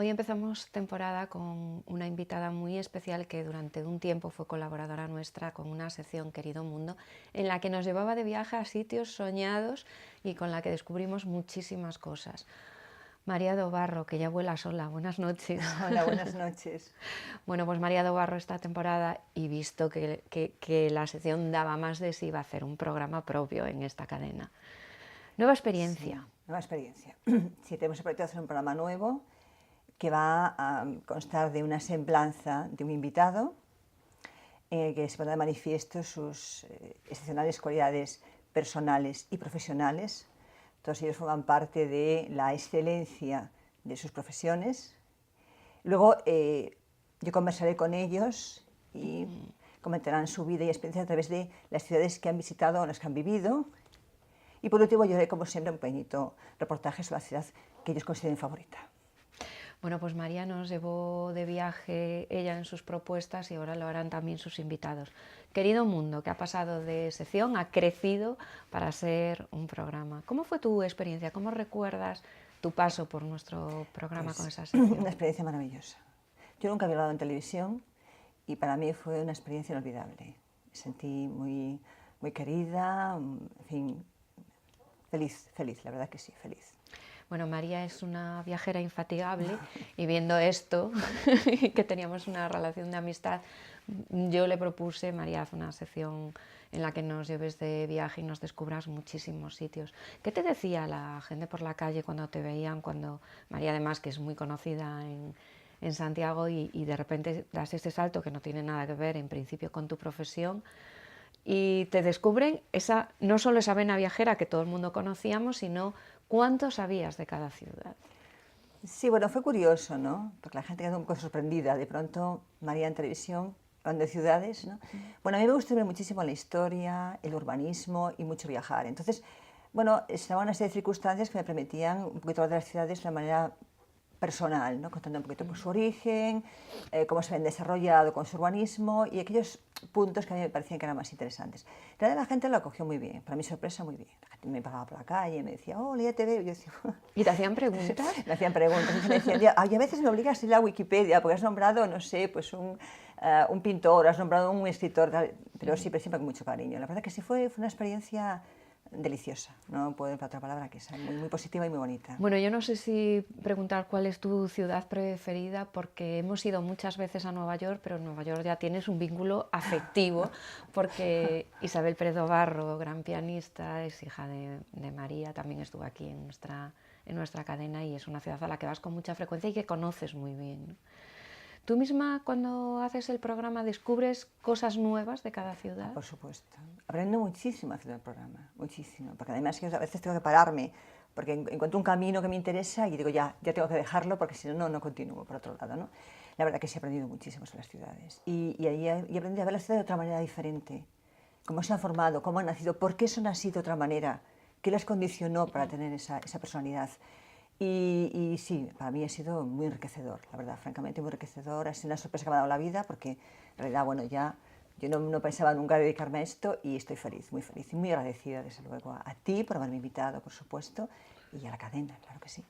Hoy empezamos temporada con una invitada muy especial que durante un tiempo fue colaboradora nuestra con una sección Querido Mundo, en la que nos llevaba de viaje a sitios soñados y con la que descubrimos muchísimas cosas. María do Barro, que ya vuela sola. Buenas noches. Hola, buenas noches. Bueno, pues María do Barro esta temporada, y visto que la sección daba más de sí, va a hacer un programa propio en esta cadena. Nueva Sí, experiencia. nueva experiencia. Sí, tenemos el proyecto de hacer un programa nuevo que va a constar de una semblanza de un invitado en el que se pondrá de manifiesto sus excepcionales cualidades personales y profesionales. Todos ellos forman parte de la excelencia de sus profesiones. Luego yo conversaré con ellos y comentarán su vida y experiencia a través de las ciudades que han visitado o las que han vivido. Y por último, yo haré, como siempre, un pequeñito reportaje sobre la ciudad que ellos consideren favorita. Bueno, pues María nos llevó de viaje ella en sus propuestas y ahora lo harán también sus invitados. Querido Mundo, que ha pasado de sección, ha crecido para ser un programa. ¿Cómo fue tu experiencia? ¿Cómo recuerdas tu paso por nuestro programa con Pues esa sección? una experiencia maravillosa. Yo nunca había hablado en televisión y para mí fue una experiencia inolvidable. Me sentí muy querida, en fin, feliz, la verdad que sí, feliz. Bueno, María es una viajera infatigable y viendo esto, que teníamos una relación de amistad, yo le propuse, María, haz una sección en la que nos lleves de viaje y nos descubras muchísimos sitios. ¿Qué te decía la gente por la calle cuando te veían, cuando María además, que es muy conocida en Santiago y de repente das este salto que no tiene nada que ver en principio con tu profesión? Y te descubren no solo esa vena viajera que todo el mundo conocíamos, sino cuánto sabías de cada ciudad. Sí, bueno, fue curioso, ¿no? Porque la gente quedó un poco sorprendida. De pronto, María en televisión, hablando de ciudades, ¿no? Bueno, a mí me gusta ver muchísimo la historia, el urbanismo y mucho viajar. Entonces, bueno, estaban una serie de circunstancias que me permitían un poquito hablar de las ciudades de una manera personal, ¿no? Contando un poquito por su origen, cómo se habían desarrollado con su urbanismo y aquellos puntos que a mí me parecían que eran más interesantes. La gente lo acogió muy bien, para mi sorpresa muy bien. La gente me pagaba por la calle, me decía, oh, ya te veo. Y yo decía, ¿Y te hacían preguntas? me hacían preguntas. Y me decían, a veces me obligas a ir a Wikipedia porque has nombrado, no sé, pues un pintor, has nombrado un escritor, pero sí, pero siempre con mucho cariño. La verdad que sí fue una experiencia deliciosa, no puedo encontrar otra palabra que esa, muy positiva y muy bonita. Bueno, yo no sé si preguntar cuál es tu ciudad preferida, porque hemos ido muchas veces a Nueva York, pero en Nueva York ya tienes un vínculo afectivo, porque Isabel Pérez Barro, gran pianista, es hija de María, también estuvo aquí en nuestra cadena y es una ciudad a la que vas con mucha frecuencia y que conoces muy bien, ¿no? ¿Tú misma cuando haces el programa descubres cosas nuevas de cada ciudad? Por supuesto. Aprendo muchísimo haciendo el programa, muchísimo. Porque además que a veces tengo que pararme, porque encuentro un camino que me interesa y digo, ya tengo que dejarlo porque si no, no continúo por otro lado, ¿no? La verdad que sí he aprendido muchísimo sobre las ciudades. Y ahí he aprendido a ver las ciudades de otra manera diferente. Cómo se han formado, cómo han nacido, por qué son así de otra manera, qué les condicionó para tener esa personalidad. Y sí, para mí ha sido muy enriquecedor, la verdad, francamente muy enriquecedor. Ha sido una sorpresa que me ha dado la vida porque en realidad, bueno, ya yo no pensaba nunca dedicarme a esto y estoy feliz y muy agradecida, desde luego, a ti por haberme invitado, por supuesto, y a la cadena, claro que sí.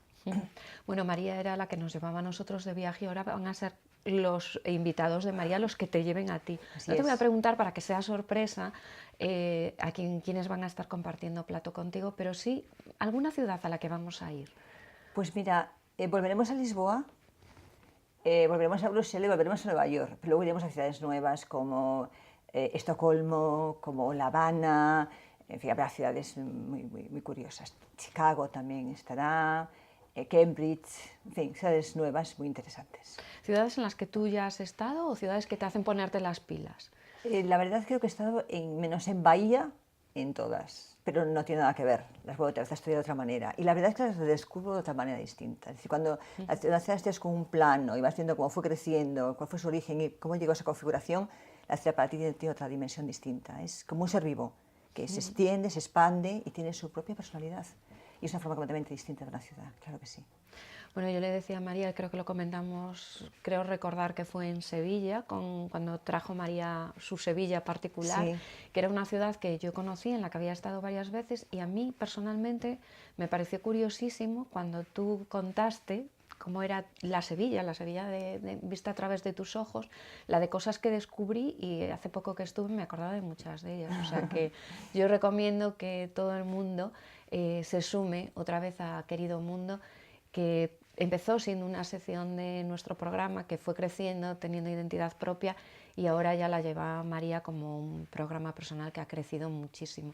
Bueno, María era la que nos llevaba a nosotros de viaje y ahora van a ser los invitados de María los que te lleven a ti. Así No te voy a es. preguntar para que sea sorpresa a quienes van a estar compartiendo plato contigo, pero sí alguna ciudad a la que vamos a ir. Pues mira, volveremos a Lisboa, volveremos a Bruselas y volveremos a Nueva York. Pero luego iremos a ciudades nuevas como Estocolmo, como La Habana, en fin, habrá ciudades muy curiosas. Chicago también estará, Cambridge, en fin, ciudades nuevas muy interesantes. ¿Ciudades en las que tú ya has estado o ciudades que te hacen ponerte las pilas? La verdad creo que he estado menos en Bahía, en todas, pero no tiene nada que ver, las vuelvo a estudiar de otra manera. Y la verdad es que las descubro de otra manera distinta. Es decir, cuando las estudias con un plano y vas viendo cómo fue creciendo, cuál fue su origen y cómo llegó a esa configuración, la ciudad para ti tiene otra dimensión distinta. Es como un ser vivo que se extiende, se expande y tiene su propia personalidad. Y es una forma completamente distinta de una ciudad, claro que sí. Bueno, yo le decía a María, creo que lo comentamos, creo recordar que fue en Sevilla, cuando trajo María su Sevilla particular, Sí. que era una ciudad que yo conocí, en la que había estado varias veces, y a mí personalmente me pareció curiosísimo cuando tú contaste cómo era la Sevilla vista a través de tus ojos, la de cosas que descubrí, y hace poco que estuve me acordaba de muchas de ellas. O sea que yo recomiendo que todo el mundo se sume otra vez a Querido Mundo, que empezó siendo una sección de nuestro programa, que fue creciendo, teniendo identidad propia, y ahora ya la lleva María como un programa personal que ha crecido muchísimo.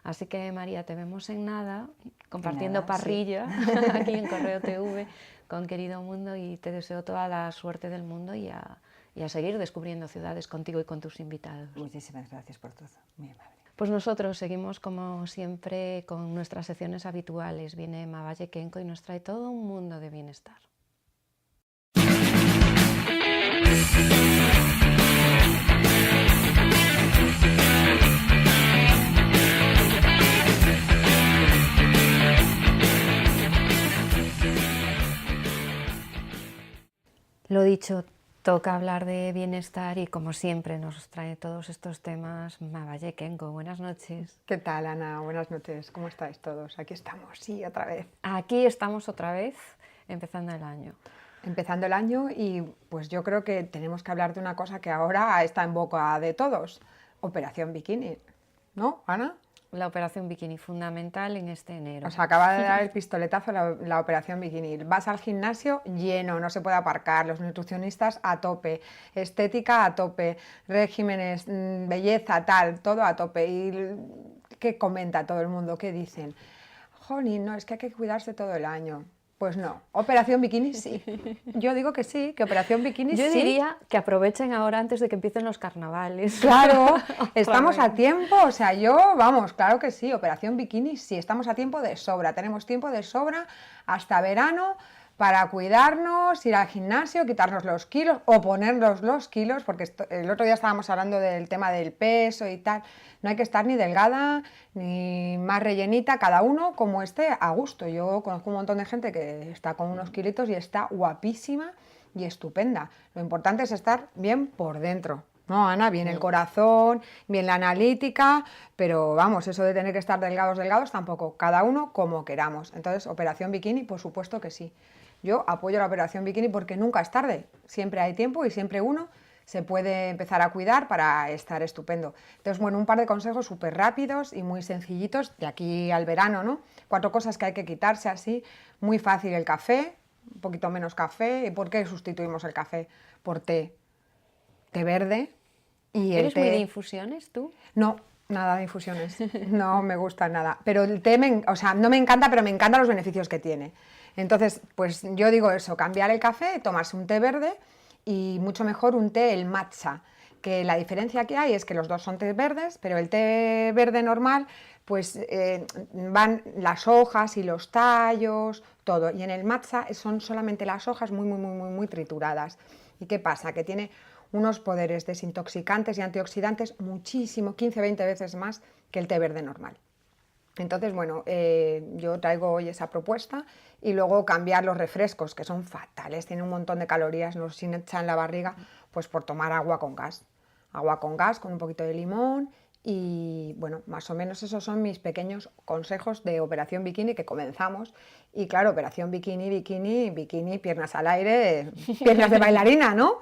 Así que, María, te vemos en nada, compartiendo parrilla aquí en Correo TV con Querido Mundo, y te deseo toda la suerte del mundo y a seguir descubriendo ciudades contigo y con tus invitados. Muchísimas gracias por todo, muy amable. Pues nosotros seguimos, como siempre, con nuestras secciones habituales. Viene Emma Vallequenco y nos trae todo un mundo de bienestar. Lo dicho, toca hablar de bienestar y, como siempre, nos trae todos estos temas Emma Vallequenco. Buenas noches. ¿Qué tal, Ana? Buenas noches. ¿Cómo estáis todos? Aquí estamos, sí, otra vez. Aquí estamos otra vez, empezando el año. Empezando el año, y pues yo creo que tenemos que hablar de una cosa que ahora está en boca de todos. Operación Bikini, ¿no, Ana? La operación Bikini, fundamental en este enero. Os acaba de dar el pistoletazo la operación Bikini. Vas al gimnasio lleno, no se puede aparcar, los nutricionistas a tope, estética a tope, regímenes, belleza, tal, todo a tope. ¿Y qué comenta todo el mundo? ¿Qué dicen? Jolín, no, es que hay que cuidarse todo el año. Pues no, Operación Bikini sí. Yo digo que sí, que Operación Bikini sí. Yo diría que aprovechen ahora antes de que empiecen los carnavales. Claro, estamos a tiempo, o sea, vamos, claro que sí, Operación Bikini sí, estamos a tiempo de sobra, tenemos tiempo de sobra hasta verano para cuidarnos, ir al gimnasio, quitarnos los kilos o ponernos los kilos, porque el otro día estábamos hablando del tema del peso y tal. No hay que estar ni delgada ni más rellenita, cada uno como esté a gusto. Yo conozco un montón de gente que está con unos kilitos y está guapísima y estupenda. Lo importante es estar bien por dentro, ¿no, Ana? Bien el corazón, bien la analítica, pero vamos, eso de tener que estar delgados tampoco, cada uno como queramos. Entonces, Operación Bikini, por supuesto que sí. Yo apoyo la Operación Bikini porque nunca es tarde, siempre hay tiempo y siempre uno se puede empezar a cuidar para estar estupendo. Entonces, bueno, un par de consejos súper rápidos y muy sencillitos de aquí al verano, ¿no? 4 cosas que hay que quitarse así, muy fácil: el café, un poquito menos café. ¿Y por qué sustituimos el café por té? Té verde y el té... ¿Eres muy de infusiones tú? No, nada de infusiones, no me gusta nada. Pero el té, no me encanta, pero me encantan los beneficios que tiene. Entonces, pues yo digo eso, cambiar el café, tomarse un té verde, y mucho mejor un té, el matcha, que la diferencia que hay es que los dos son té verdes, pero el té verde normal, pues van las hojas y los tallos, todo, y en el matcha son solamente las hojas muy trituradas. ¿Y qué pasa? Que tiene unos poderes desintoxicantes y antioxidantes muchísimo, 15-20 veces más que el té verde normal. Entonces, bueno, yo traigo hoy esa propuesta, y luego cambiar los refrescos, que son fatales, tienen un montón de calorías, nos hinchan la barriga, pues por tomar agua con gas. Agua con gas, con un poquito de limón, y bueno, más o menos esos son mis pequeños consejos de Operación Bikini, que comenzamos. Y claro, Operación Bikini, piernas al aire, piernas de bailarina, ¿no?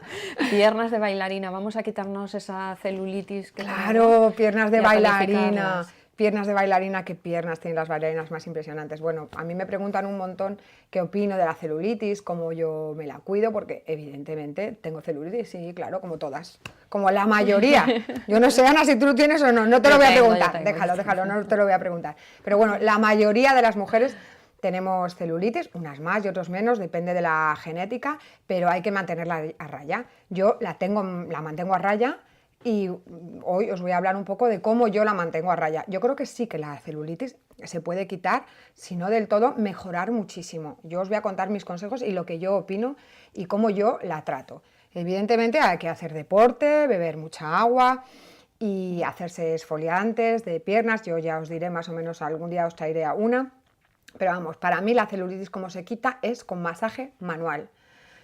Piernas de bailarina, vamos a quitarnos esa celulitis. Claro, piernas de bailarina. Piernas de bailarina, ¿qué piernas tienen las bailarinas más impresionantes? Bueno, a mí me preguntan un montón qué opino de la celulitis, cómo yo me la cuido, porque evidentemente tengo celulitis, sí, claro, como todas, como la mayoría. Yo no sé, Ana, si tú lo tienes o no, no te lo voy a preguntar, déjalo, no te lo voy a preguntar. Pero bueno, la mayoría de las mujeres tenemos celulitis, unas más y otros menos, depende de la genética, pero hay que mantenerla a raya. Yo la mantengo a raya. Y hoy os voy a hablar un poco de cómo yo la mantengo a raya. Yo creo que sí, que la celulitis se puede quitar, si no del todo, mejorar muchísimo. Yo os voy a contar mis consejos y lo que yo opino y cómo yo la trato. Evidentemente hay que hacer deporte, beber mucha agua y hacerse exfoliantes de piernas. Yo ya os diré más o menos, algún día os traeré a una. Pero vamos, para mí la celulitis, como se quita, es con masaje manual.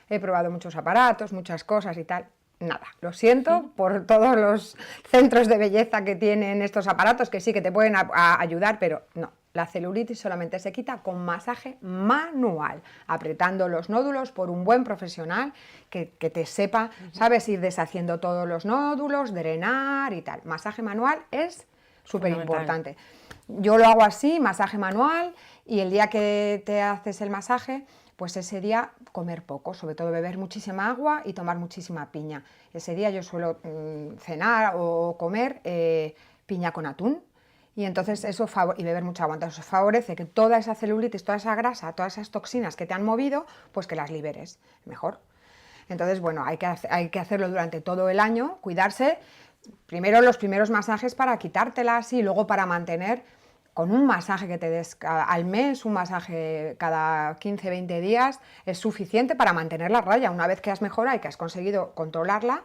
He probado muchos aparatos, muchas cosas y tal. Nada, lo siento por todos los centros de belleza que tienen estos aparatos, que sí que te pueden ayudar, pero no, La celulitis solamente se quita con masaje manual, apretando los nódulos por un buen profesional que te sepa, ¿sabes? Ir deshaciendo todos los nódulos, drenar y tal. Masaje manual es súper importante. Yo lo hago así, masaje manual, y el día que te haces el masaje, pues ese día comer poco, sobre todo beber muchísima agua y tomar muchísima piña. Ese día yo suelo cenar o comer piña con atún, y entonces eso y beber mucha agua. Entonces eso favorece que toda esa celulitis, toda esa grasa, todas esas toxinas que te han movido, pues que las liberes mejor. Entonces, bueno, hay que hacerlo durante todo el año, cuidarse. Primero los primeros masajes para quitártelas y luego para mantener con un masaje que te des al mes, un masaje cada 15-20 días, es suficiente para mantener la raya. Una vez que has mejorado y que has conseguido controlarla,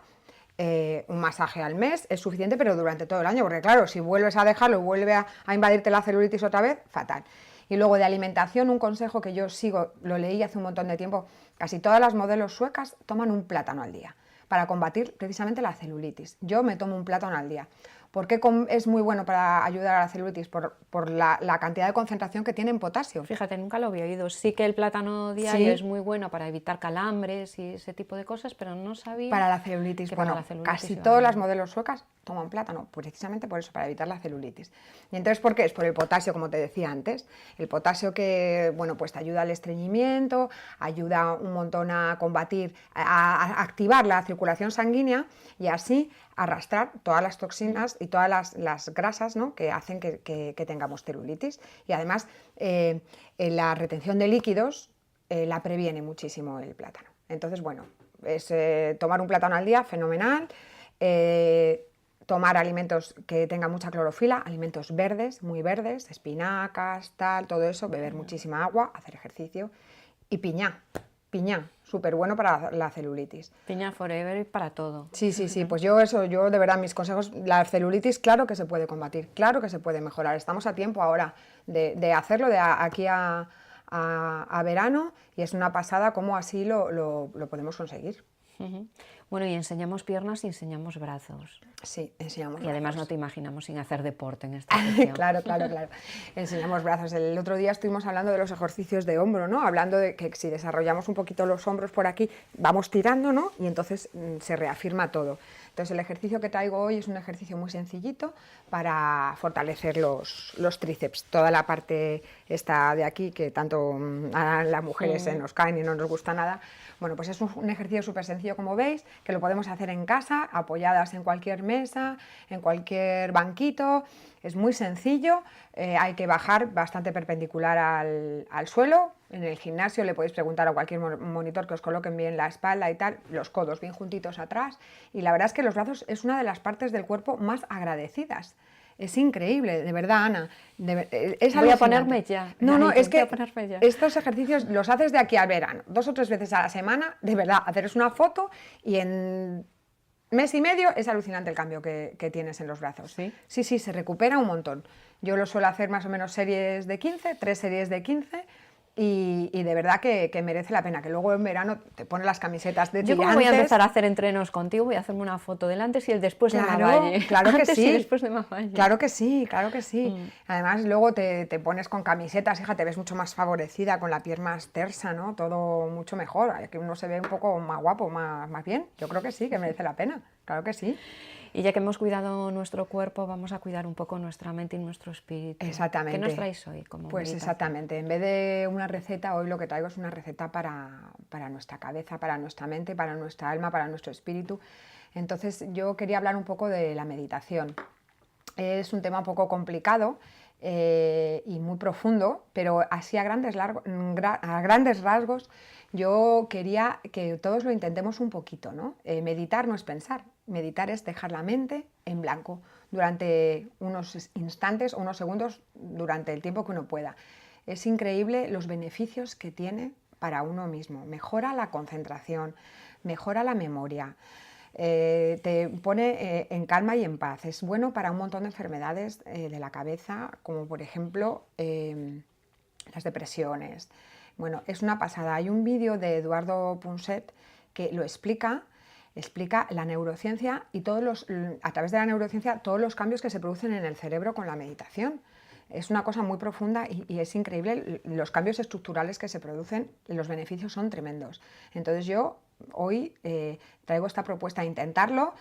un masaje al mes es suficiente, pero durante todo el año, porque claro, si vuelves a dejarlo y vuelve a invadirte la celulitis otra vez, fatal. Y luego de alimentación, un consejo que yo sigo, lo leí hace un montón de tiempo, casi todas las modelos suecas toman un plátano al día para combatir precisamente la celulitis. Yo me tomo un plátano al día. ¿Por qué es muy bueno para ayudar a la celulitis? Por la cantidad de concentración que tiene en potasio. Fíjate, nunca lo había oído. Sí que el plátano diario es muy bueno para evitar calambres y ese tipo de cosas, pero no sabía... Para la celulitis, bueno, casi todas las modelos suecas toman plátano, precisamente por eso, para evitar la celulitis. Y entonces, ¿por qué? Es por el potasio, como te decía antes. El potasio que, bueno, pues te ayuda al estreñimiento, ayuda un montón a combatir, a activar la circulación sanguínea y así arrastrar todas las toxinas y todas las grasas, ¿no?, que hacen que tengamos celulitis. Y además, la retención de líquidos la previene muchísimo el plátano. Entonces, bueno, es tomar un plátano al día, fenomenal. Tomar alimentos que tengan mucha clorofila, alimentos verdes, muy verdes, espinacas, tal, todo eso, beber muchísima agua, hacer ejercicio y piña, súper bueno para la celulitis. Piña forever y para todo. Sí, pues yo de verdad, mis consejos, la celulitis claro que se puede combatir, claro que se puede mejorar, estamos a tiempo ahora de hacerlo de aquí a verano, y es una pasada cómo así lo podemos conseguir. Bueno, y enseñamos piernas y enseñamos brazos. Sí, enseñamos brazos. Y además no te imaginamos sin hacer deporte en esta sección. Claro. Enseñamos brazos. El otro día estuvimos hablando de los ejercicios de hombro, ¿no? Hablando de que si desarrollamos un poquito los hombros por aquí, vamos tirando, ¿no? Y entonces se reafirma todo. Entonces el ejercicio que traigo hoy es un ejercicio muy sencillito para fortalecer los tríceps. Toda la parte esta de aquí, que tanto a las mujeres se nos caen y no nos gusta nada. Bueno, pues es un ejercicio súper sencillo, como veis, que lo podemos hacer en casa, apoyadas en cualquier mesa, en cualquier banquito. Es muy sencillo, hay que bajar bastante perpendicular al suelo. En el gimnasio le podéis preguntar a cualquier monitor que os coloquen bien la espalda y tal, los codos bien juntitos atrás. Y la verdad es que los brazos es una de las partes del cuerpo más agradecidas. Es increíble, de verdad, Ana. Voy a ponerme ya. No, es que estos ejercicios los haces de aquí al verano, 2 o 3 veces a la semana, de verdad, haceros una foto y en mes y medio es alucinante el cambio que tienes en los brazos. Sí, se recupera un montón. Yo lo suelo hacer más o menos series de 15, 3 series de 15. Y de verdad que merece la pena, que luego en verano te pones las camisetas de tirantes. Yo como voy a empezar a hacer entrenos contigo, voy a hacerme una foto del antes y el después de Mavalle. Claro que sí. Y después de Mavalle. Claro que sí. Además luego te pones con camisetas, hija, te ves mucho más favorecida, con la piel más tersa, ¿no? Todo mucho mejor, que uno se ve un poco más guapo, más bien. Yo creo que sí, que merece la pena, claro que sí. Y ya que hemos cuidado nuestro cuerpo, vamos a cuidar un poco nuestra mente y nuestro espíritu. Exactamente. ¿Qué nos traéis hoy? Pues exactamente, en vez de una receta, hoy lo que traigo es una receta para nuestra cabeza, para nuestra mente, para nuestra alma, para nuestro espíritu. Entonces yo quería hablar un poco de la meditación. Es un tema un poco complicado y muy profundo, pero así a grandes rasgos yo quería que todos lo intentemos un poquito, ¿no? Meditar no es pensar, meditar es dejar la mente en blanco durante unos instantes o unos segundos, durante el tiempo que uno pueda. Es increíble los beneficios que tiene para uno mismo. Mejora la concentración, mejora la memoria, te pone en calma y en paz. Es bueno para un montón de enfermedades de la cabeza, como por ejemplo las depresiones. Bueno, es una pasada. Hay un vídeo de Eduardo Punset que lo explica la neurociencia y a través de la neurociencia todos los cambios que se producen en el cerebro con la meditación. Es una cosa muy profunda y es increíble los cambios estructurales que se producen, los beneficios son tremendos. Entonces yo hoy traigo esta propuesta a intentarlo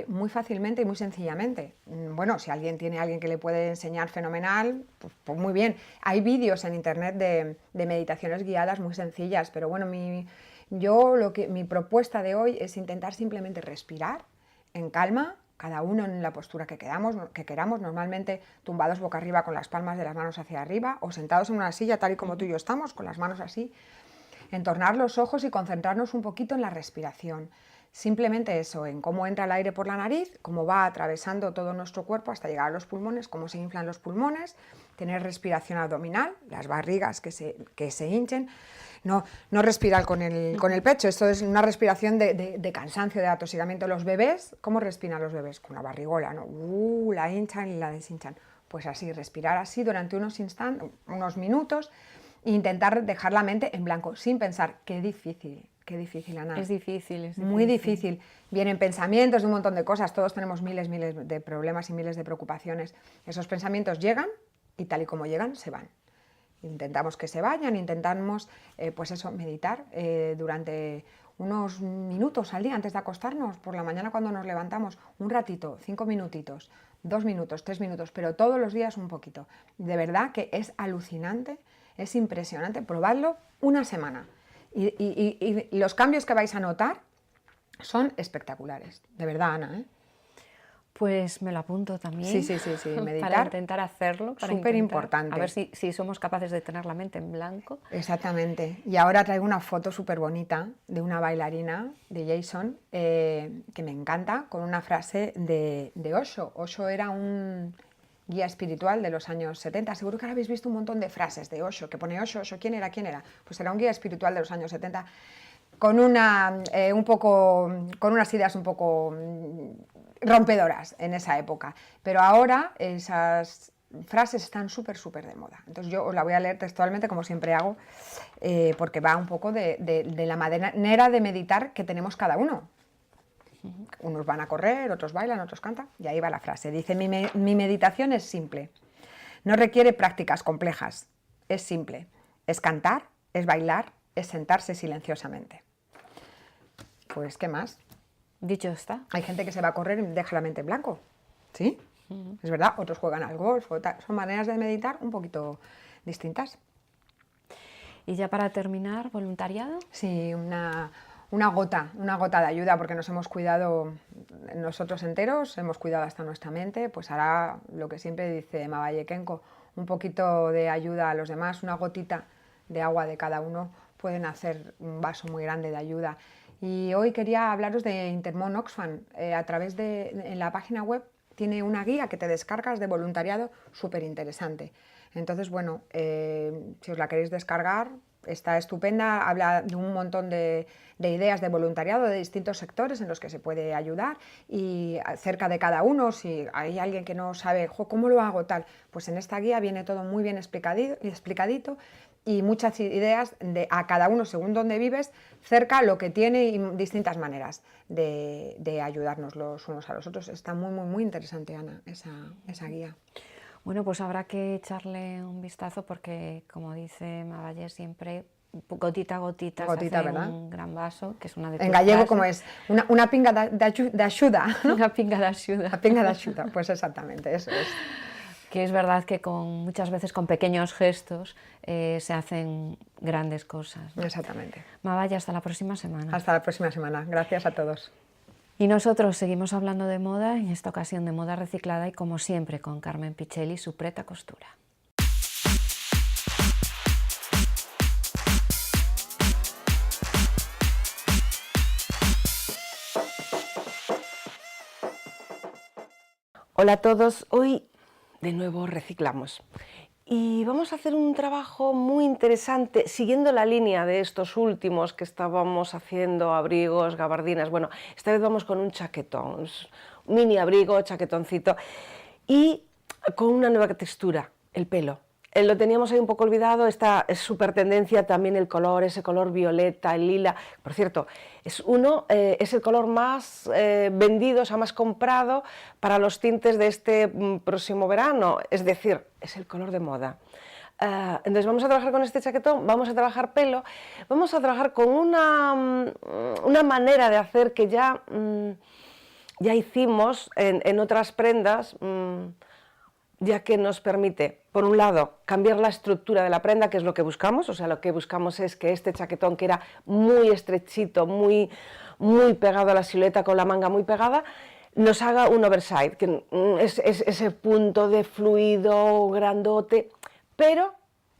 muy fácilmente y muy sencillamente. Bueno, si alguien tiene a alguien que le puede enseñar fenomenal, pues muy bien. Hay vídeos en internet de meditaciones guiadas muy sencillas, pero bueno, mi propuesta de hoy es intentar simplemente respirar en calma, cada uno en la postura que queramos, normalmente tumbados boca arriba con las palmas de las manos hacia arriba o sentados en una silla tal y como tú y yo estamos, con las manos así. Entornar los ojos y concentrarnos un poquito en la respiración. Simplemente eso, en cómo entra el aire por la nariz, cómo va atravesando todo nuestro cuerpo hasta llegar a los pulmones, cómo se inflan los pulmones, tener respiración abdominal, las barrigas que se hinchen. No respirar con el pecho, esto es una respiración de cansancio, de atosigamiento. Los bebés, ¿cómo respiran los bebés? Con la barrigola, ¿no? La hinchan y la deshinchan. Pues así, respirar así durante unos minutos e intentar dejar la mente en blanco, sin pensar. Qué difícil, Ana. Es difícil. Muy difícil. Vienen pensamientos de un montón de cosas, todos tenemos miles de problemas y miles de preocupaciones. Esos pensamientos llegan y tal y como llegan, se van. Intentamos que se vayan, intentamos pues eso, meditar durante unos minutos al día antes de acostarnos, por la mañana cuando nos levantamos, un ratito, 5 minutitos, 2 minutos, 3 minutos, pero todos los días un poquito. De verdad que es alucinante, es impresionante, probadlo una semana y los cambios que vais a notar son espectaculares, de verdad, Ana, ¿eh? Pues me lo apunto también. Sí, meditar. Para intentar hacerlo. Súper importante. A ver si somos capaces de tener la mente en blanco. Exactamente. Y ahora traigo una foto súper bonita de una bailarina, de Jason, que me encanta, con una frase de Osho. Osho era un guía espiritual de los años 70. Seguro que ahora habéis visto un montón de frases de Osho, que pone Osho, ¿quién era? Pues era un guía espiritual de los años 70 con unas ideas un poco rompedoras en esa época, pero ahora esas frases están súper de moda. Entonces yo os la voy a leer textualmente, como siempre hago, porque va un poco de la manera de meditar que tenemos cada uno. Unos van a correr, otros bailan, otros cantan, y ahí va la frase. Dice, mi meditación es simple, no requiere prácticas complejas, es simple, es cantar, es bailar, es sentarse silenciosamente. Pues, ¿qué más? Dicho está. Hay gente que se va a correr y deja la mente en blanco, ¿sí? Es verdad, otros juegan al golf, son maneras de meditar un poquito distintas. Y ya para terminar, voluntariado. Sí, una gota de ayuda, porque nos hemos cuidado nosotros enteros, hemos cuidado hasta nuestra mente, pues hará lo que siempre dice Mabaye Kenko, un poquito de ayuda a los demás, una gotita de agua de cada uno pueden hacer un vaso muy grande de ayuda. Y hoy quería hablaros de Intermón Oxfam. En la página web tiene una guía que te descargas de voluntariado súper interesante. Entonces, bueno, si os la queréis descargar, está estupenda, habla de un montón de ideas de voluntariado de distintos sectores en los que se puede ayudar y cerca de cada uno, si hay alguien que no sabe cómo lo hago tal, pues en esta guía viene todo muy bien explicadito y muchas ideas a cada uno según donde vives, cerca lo que tiene y distintas maneras de ayudarnos los unos a los otros. Está muy interesante, Ana, esa guía. Bueno, pues habrá que echarle un vistazo porque, como dice Mabaye, siempre gotita a gotita se hace ¿verdad? un gran vaso, que es una de tus En gallego, frases. ¿cómo es? Una pinga de axuda, ¿no? Una pinga de axuda. Una pinga de axuda, pues exactamente, eso es. Que es verdad que muchas veces con pequeños gestos se hacen grandes cosas, ¿no? Exactamente. Mabaye, hasta la próxima semana. Hasta la próxima semana. Gracias a todos. Y nosotros seguimos hablando de moda, en esta ocasión de moda reciclada y como siempre con Carmen Pichelli, su Preta Costura. Hola a todos, hoy de nuevo reciclamos y vamos a hacer un trabajo muy interesante siguiendo la línea de estos últimos que estábamos haciendo, abrigos, gabardinas. Bueno, esta vez vamos con un chaquetón, un mini abrigo, chaquetoncito y con una nueva textura, el pelo. lo teníamos ahí un poco olvidado, esta es súper tendencia también el color, ese color violeta, el lila. Por cierto, es el color más vendido, o sea, más comprado para los tintes de este próximo verano, es decir, es el color de moda. Entonces vamos a trabajar con este chaquetón, vamos a trabajar pelo, vamos a trabajar con una manera de hacer que ya hicimos en otras prendas, ya que nos permite, por un lado, cambiar la estructura de la prenda, que es lo que buscamos, o sea, lo que buscamos es que este chaquetón, que era muy estrechito, muy pegado a la silueta, con la manga muy pegada, nos haga un oversize, que es ese punto de fluido grandote, pero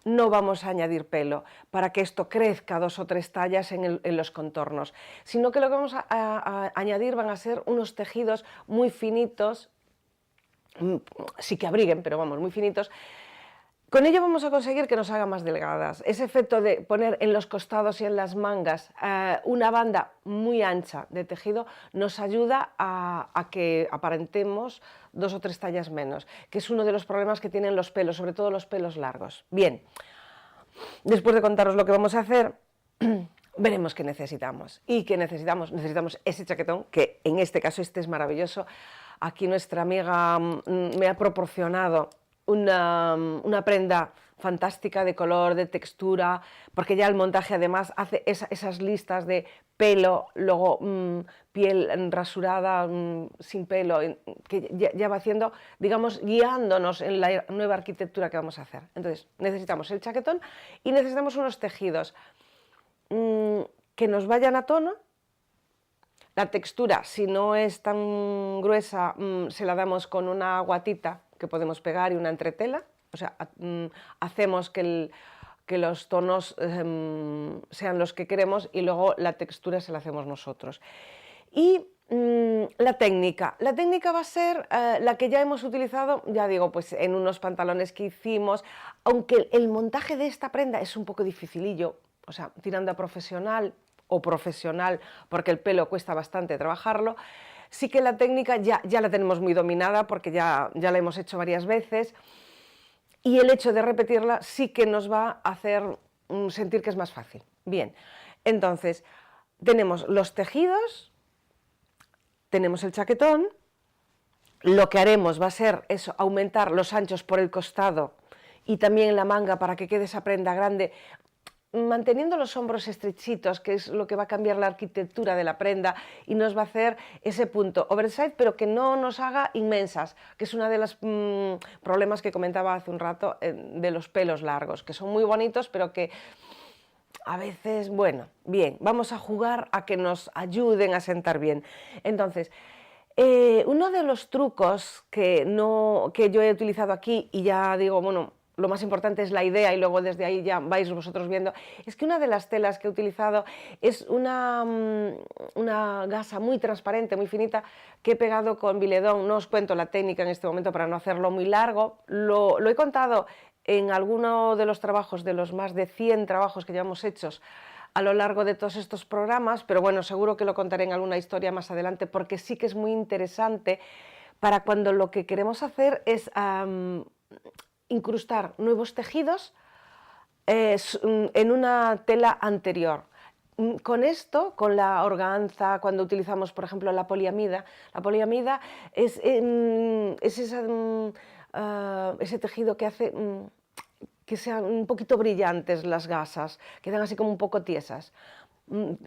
no vamos a añadir pelo para que esto crezca 2 o 3 tallas en los contornos, sino que lo que vamos a añadir van a ser unos tejidos muy finitos, sí que abriguen, pero vamos, muy finitos. Con ello vamos a conseguir que nos haga más delgadas. Ese efecto de poner en los costados y en las mangas una banda muy ancha de tejido nos ayuda a que aparentemos 2 o 3 tallas menos, que es uno de los problemas que tienen los pelos, sobre todo los pelos largos. Bien, después de contaros lo que vamos a hacer, veremos qué necesitamos. ¿Y qué necesitamos? Necesitamos ese chaquetón, que en este caso este es maravilloso. Aquí nuestra amiga me ha proporcionado una prenda fantástica de color, de textura, porque ya el montaje además hace esas listas de pelo, luego piel rasurada, sin pelo, que ya va haciendo, digamos, guiándonos en la nueva arquitectura que vamos a hacer. Entonces necesitamos el chaquetón y necesitamos unos tejidos que nos vayan a tono. La textura, si no es tan gruesa, se la damos con una guatita que podemos pegar y una entretela, o sea, hacemos que los tonos sean los que queremos y luego la textura se la hacemos nosotros. Y la técnica va a ser la que ya hemos utilizado, ya digo, pues en unos pantalones que hicimos, aunque el montaje de esta prenda es un poco dificilillo, o sea, tirando a profesional, porque el pelo cuesta bastante trabajarlo, sí que la técnica ya la tenemos muy dominada porque ya la hemos hecho varias veces y el hecho de repetirla sí que nos va a hacer sentir que es más fácil. Bien, entonces tenemos los tejidos, tenemos el chaquetón, lo que haremos va a ser eso, aumentar los anchos por el costado y también la manga para que quede esa prenda grande, manteniendo los hombros estrechitos, que es lo que va a cambiar la arquitectura de la prenda y nos va a hacer ese punto oversize, pero que no nos haga inmensas, que es uno de los problemas que comentaba hace un rato de los pelos largos, que son muy bonitos, pero que a veces, bueno, bien, vamos a jugar a que nos ayuden a sentar bien. Entonces, uno de los trucos que yo he utilizado aquí, y ya digo, bueno, lo más importante es la idea y luego desde ahí ya vais vosotros viendo, es que una de las telas que he utilizado es una gasa muy transparente, muy finita, que he pegado con biledón. No os cuento la técnica en este momento para no hacerlo muy largo, lo he contado en alguno de los trabajos, de los más de 100 trabajos que llevamos hechos a lo largo de todos estos programas, pero bueno, seguro que lo contaré en alguna historia más adelante, porque sí que es muy interesante para cuando lo que queremos hacer es incrustar nuevos tejidos en una tela anterior. Con esto, con la organza, cuando utilizamos, por ejemplo, la poliamida es ese tejido que hace que sean un poquito brillantes las gasas, quedan así como un poco tiesas.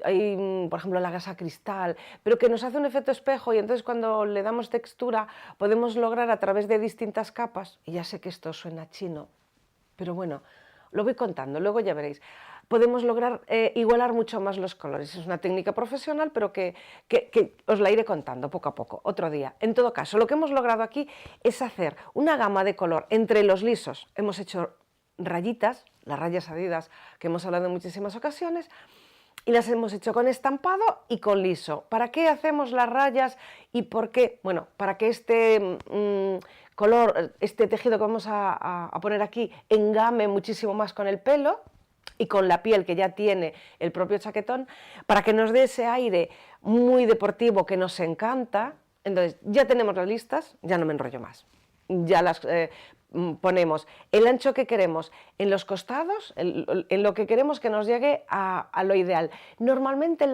Hay, por ejemplo, la gasa cristal, pero que nos hace un efecto espejo y entonces cuando le damos textura podemos lograr a través de distintas capas, y ya sé que esto suena chino, pero bueno, lo voy contando, luego ya veréis, podemos lograr igualar mucho más los colores. Es una técnica profesional, pero que os la iré contando poco a poco, otro día. En todo caso, lo que hemos logrado aquí es hacer una gama de color entre los lisos. Hemos hecho rayitas, las rayas adidas que hemos hablado en muchísimas ocasiones, y las hemos hecho con estampado y con liso. ¿Para qué hacemos las rayas y por qué? Bueno, para que este color, este tejido que vamos a poner aquí engame muchísimo más con el pelo y con la piel que ya tiene el propio chaquetón, para que nos dé ese aire muy deportivo que nos encanta. Entonces ya tenemos las listas, ya no me enrollo más. Ya las ponemos el ancho que queremos en los costados, en lo que queremos que nos llegue a lo ideal. Normalmente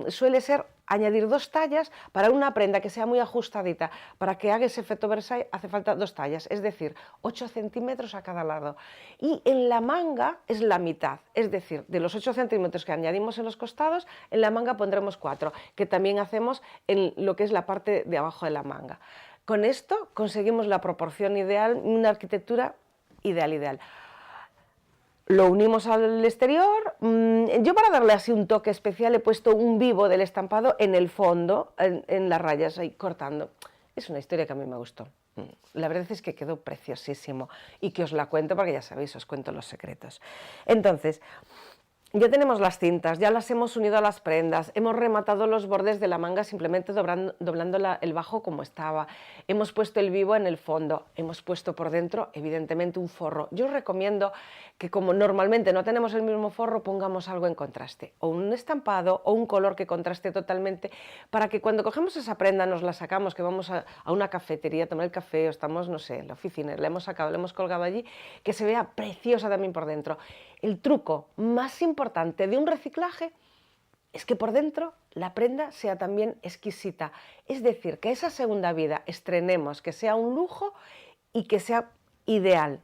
suele ser añadir 2 tallas para una prenda que sea muy ajustadita. Para que haga ese efecto Versailles hace falta 2 tallas, es decir, 8 centímetros a cada lado. Y en la manga es la mitad, es decir, de los 8 centímetros que añadimos en los costados, en la manga pondremos 4, que también hacemos en lo que es la parte de abajo de la manga. Con esto conseguimos la proporción ideal, una arquitectura ideal. Lo unimos al exterior. Yo, para darle así un toque especial, he puesto un vivo del estampado en el fondo, en las rayas, ahí cortando. Es una historia que a mí me gustó. La verdad es que quedó preciosísimo y que os la cuento porque ya sabéis, os cuento los secretos. Entonces, ya tenemos las cintas, ya las hemos unido a las prendas, hemos rematado los bordes de la manga simplemente doblando el bajo como estaba, hemos puesto el vivo en el fondo, hemos puesto por dentro evidentemente un forro. Yo os recomiendo que, como normalmente no tenemos el mismo forro, pongamos algo en contraste, o un estampado o un color que contraste totalmente, para que cuando cogemos esa prenda, nos la sacamos, que vamos a una cafetería a tomar el café, o estamos, no sé, en la oficina, la hemos sacado, la hemos colgado allí, que se vea preciosa también por dentro. El truco más importante de un reciclaje es que por dentro la prenda sea también exquisita. Es decir, que esa segunda vida estrenemos, que sea un lujo y que sea ideal.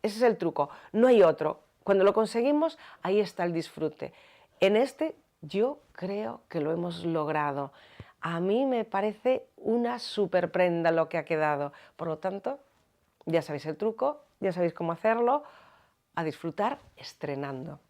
Ese es el truco, no hay otro. Cuando lo conseguimos, ahí está el disfrute. En este yo creo que lo hemos logrado. A mí me parece una super prenda lo que ha quedado. Por lo tanto, ya sabéis el truco, ya sabéis cómo hacerlo. A disfrutar estrenando.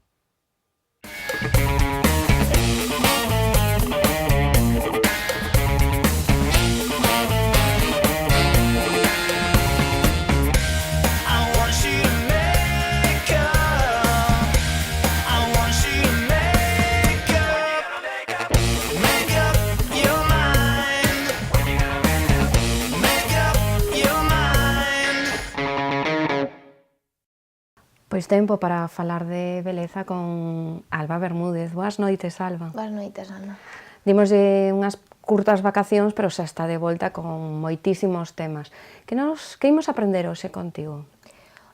Pois tempo para falar de beleza con Alba Bermúdez. Boas noites, Alba. Boas noites, Ana. Dimoslle unhas curtas vacacións, pero xa está de volta con moitísimos temas. Que imos aprender hoxe contigo?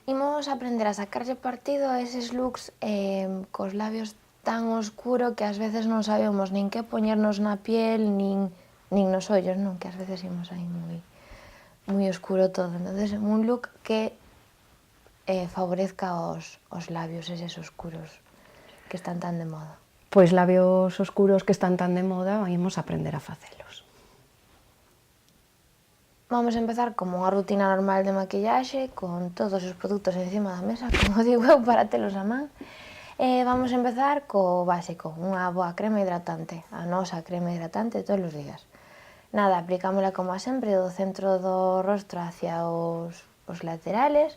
Imos aprender a sacarlle partido a eses looks cos labios tan oscuro que ás veces non sabemos nin que poñernos na piel, nin nos ollos, non? Que ás veces imos aí moi oscuro todo. Entonces, un look que favorezca os labios eses oscuros que están tan de moda. Pois labios oscuros que están tan de moda, imos aprender a facelos. Vamos a empezar como unha rutina normal de maquillaxe, con todos os produtos encima da mesa, como digo eu, para telos a man. Vamos a empezar co básico, unha boa crema hidratante, a nosa crema hidratante todos os días. Nada, aplicámola como a sempre do centro do rostro hacia os laterales,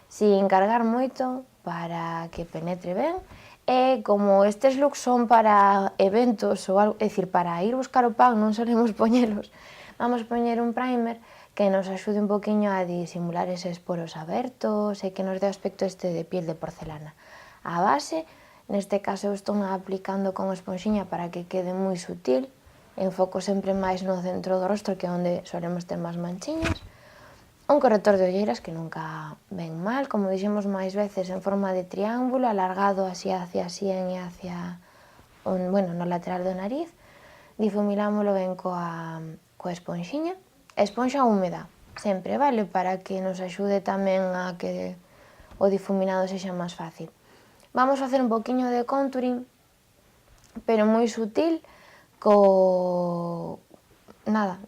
sin cargar moito para que penetre ben. E como estes looks son para eventos ou algo, é dicir, para ir buscar o pan, non solemos poñelos, vamos poñer un primer que nos axude un poquinho a disimular eses poros abertos e que nos dé aspecto este de piel de porcelana. A base, neste caso eu estou aplicando con esponxiña para que quede moi sutil, enfoco sempre máis no centro do rostro, que é onde solemos ter máis manchiñas. Un corrector de olleiras que nunca ven mal, como dixemos máis veces, en forma de triángulo, alargado así hacia a sien e hacia, no lateral do nariz. Difuminámoslo ben coa esponxiña. Esponxa húmeda, sempre, vale? Para que nos axude tamén a que o difuminado sexa máis fácil. Vamos a facer un poquinho de contouring, pero moi sutil,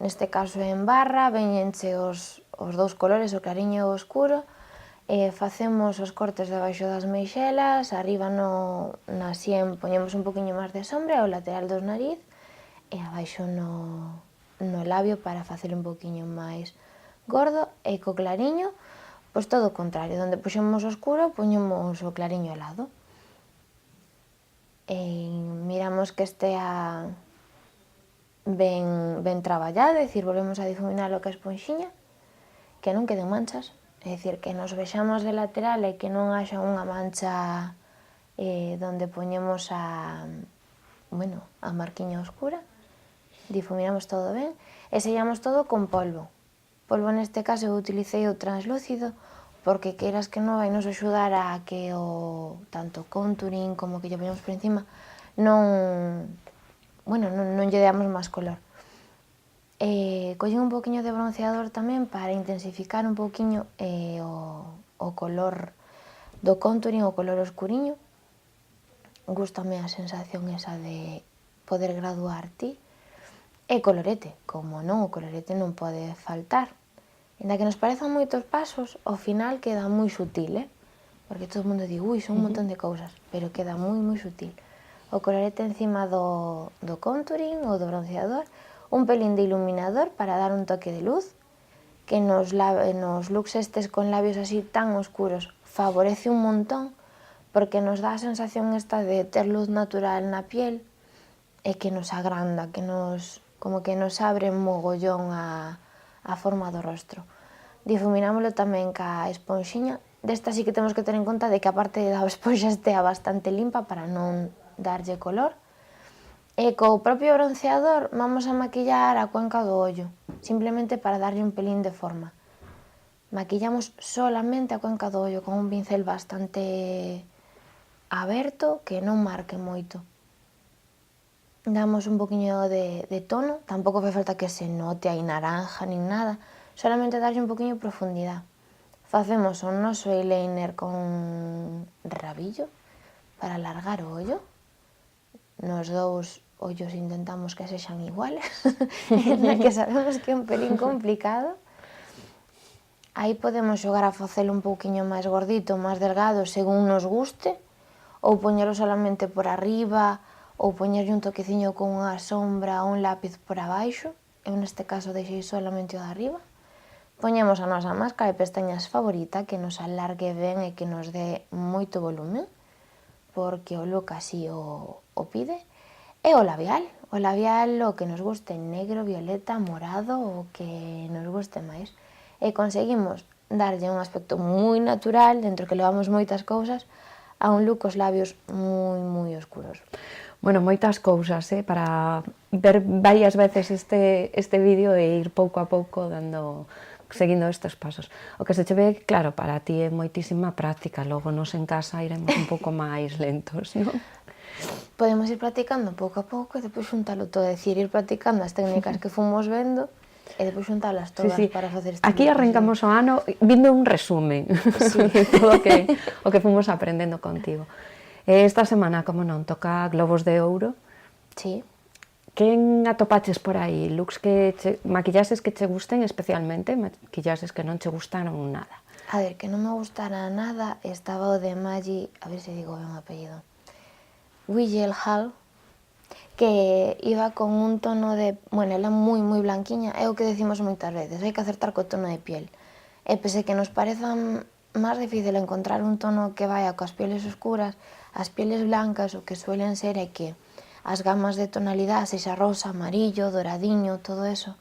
neste caso en barra, veñenche os dous colores, o clariño e o oscuro, facemos os cortes debaixo das meixelas, arriba na sien poñemos un poquinho máis de sombra, ao lateral dos nariz, e abaixo no labio para facer un poquinho máis gordo, e co clariño, pois todo o contrario, onde puxemos o oscuro, poñemos o clariño ao lado. E miramos que estea ben traballado, é dicir, volvemos a difuminar o que a esponxiña, que non queden manchas, é dicir, que nos vexamos de lateral e que non haxa unha mancha donde poñemos a marquiña oscura. Difuminamos todo ben e sellamos todo con polvo. Polvo neste caso eu utilicei o translúcido, porque queiras que non vai nos axudar a que o tanto contouring como que lle poñamos por encima non lle damos máis color. Collen un poquinho de bronceador tamén para intensificar un poquinho o color do contouring, o color oscuriño. Gústame a sensación esa de poder graduar ti. E colorete, como non, o colorete non pode faltar. Ainda que nos parezan moitos pasos, ao final queda moi sutil, porque todo o mundo di, ui, son un montón de cousas, pero queda moi, moi sutil. O colorete encima do contouring ou do bronceador, un pelín de iluminador para dar un toque de luz, que nos looks estes con labios así tan oscuros favorece un montón, porque nos dá a sensación esta de ter luz natural na piel e que nos agranda, como que nos abre mogollón a forma do rostro. Difuminámoslo tamén ca esponxiña. Desta sí que temos que ter en conta de que a parte da esponxa estea bastante limpa para non darlle color. E co propio bronceador vamos a maquillar a cuenca do ollo, simplemente para darlle un pelín de forma. Maquillamos solamente a cuenca do ollo con un pincel bastante aberto que non marque moito. Damos un poquinho de tono, tampouco fai falta que se note aí naranja nin nada, solamente darlle un poquinho de profundidade. Facemos o noso eyeliner con rabillo para alargar o ollo. Nos dous ollos intentamos que sexan iguales, que sabemos que é un pelín complicado. Aí podemos xogar a facelo un pouquiño máis gordito, máis delgado, según nos guste, ou poñelo solamente por arriba, ou poñerlle un toqueciño con unha sombra ou un lápiz por abaixo. Eu neste caso deixei solamente o de arriba. Poñemos a nosa máscara de pestañas favorita que nos alargue ben e que nos dé moito volumen, porque o look así o pide. E o labial o que nos guste, negro, violeta, morado, o que nos guste máis. E conseguimos darlle un aspecto moi natural, dentro que levamos moitas cousas, a un look os labios moi, moi oscuros. Bueno, moitas cousas, para ver varias veces este vídeo e ir pouco a pouco seguindo estes pasos. O que se che ve, claro, para ti é moitísima práctica, logo nos en casa iremos un pouco máis lentos, non? Podemos ir practicando pouco a pouco e depois xuntalo todo, é dicir, ir practicando as técnicas que fomos vendo e depois xuntalas todas para facer este Aquí arrancamos o ano vindo un resumen de todo o que fomos aprendendo contigo. Esta semana, como non, toca Globos de Ouro. Sí. Quen atopaches por aí? Looks maquillases que che gusten especialmente, maquillases que non che gustaron nada? A ver, que non me gustara nada, estaba o de Maggie, a ver se digo ben o apellido, Gyllenhaal, que iba con un tono de... Bueno, ela moi, moi blanquiña, é o que decimos moitas veces, hai que acertar co tono de piel. E pese que nos pareza máis difícil encontrar un tono que vaya coas pieles oscuras, as pieles blancas o que suelen ser é que as gamas de tonalidade, sexa rosa, amarillo, doradiño, todo eso,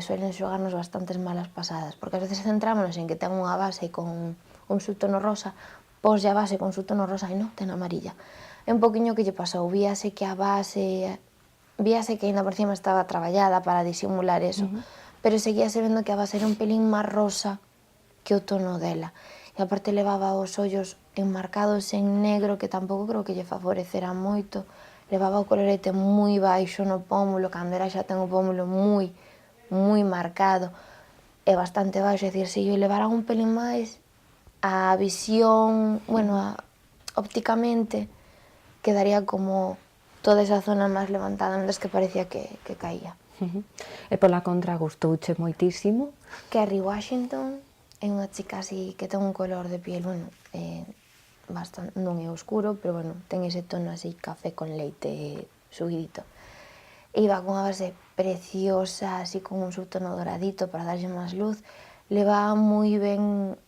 suelen xogarnos bastantes malas pasadas, porque ás veces centrámonos en que ten unha base con un subtono rosa, poslle a base con subtono rosa e non, ten amarilla. É un poquinho que lle pasou, víase que a base, víase que ainda por cima estaba traballada para disimular eso, pero seguíase vendo que a base era un pelín máis rosa que o tono dela. E aparte levaba os ollos enmarcados en negro, que tampouco creo que lle favorecera moito, levaba o colorete moi baixo no pómulo, cando era xa ten o pómulo moi, moi marcado, e bastante baixo, é dicir, se lle levara un pelín máis, a visión, ópticamente, quedaría como toda esa zona máis levantada, mentres que parecía que caía. E pola contra, gustouche moitísimo? Kerry Washington é unha chica así que ten un color de piel, non é oscuro, pero ten ese tono así café con leite subidito. Iba con unha base preciosa, así con un subtono doradito para darlle máis luz. Leva moi ben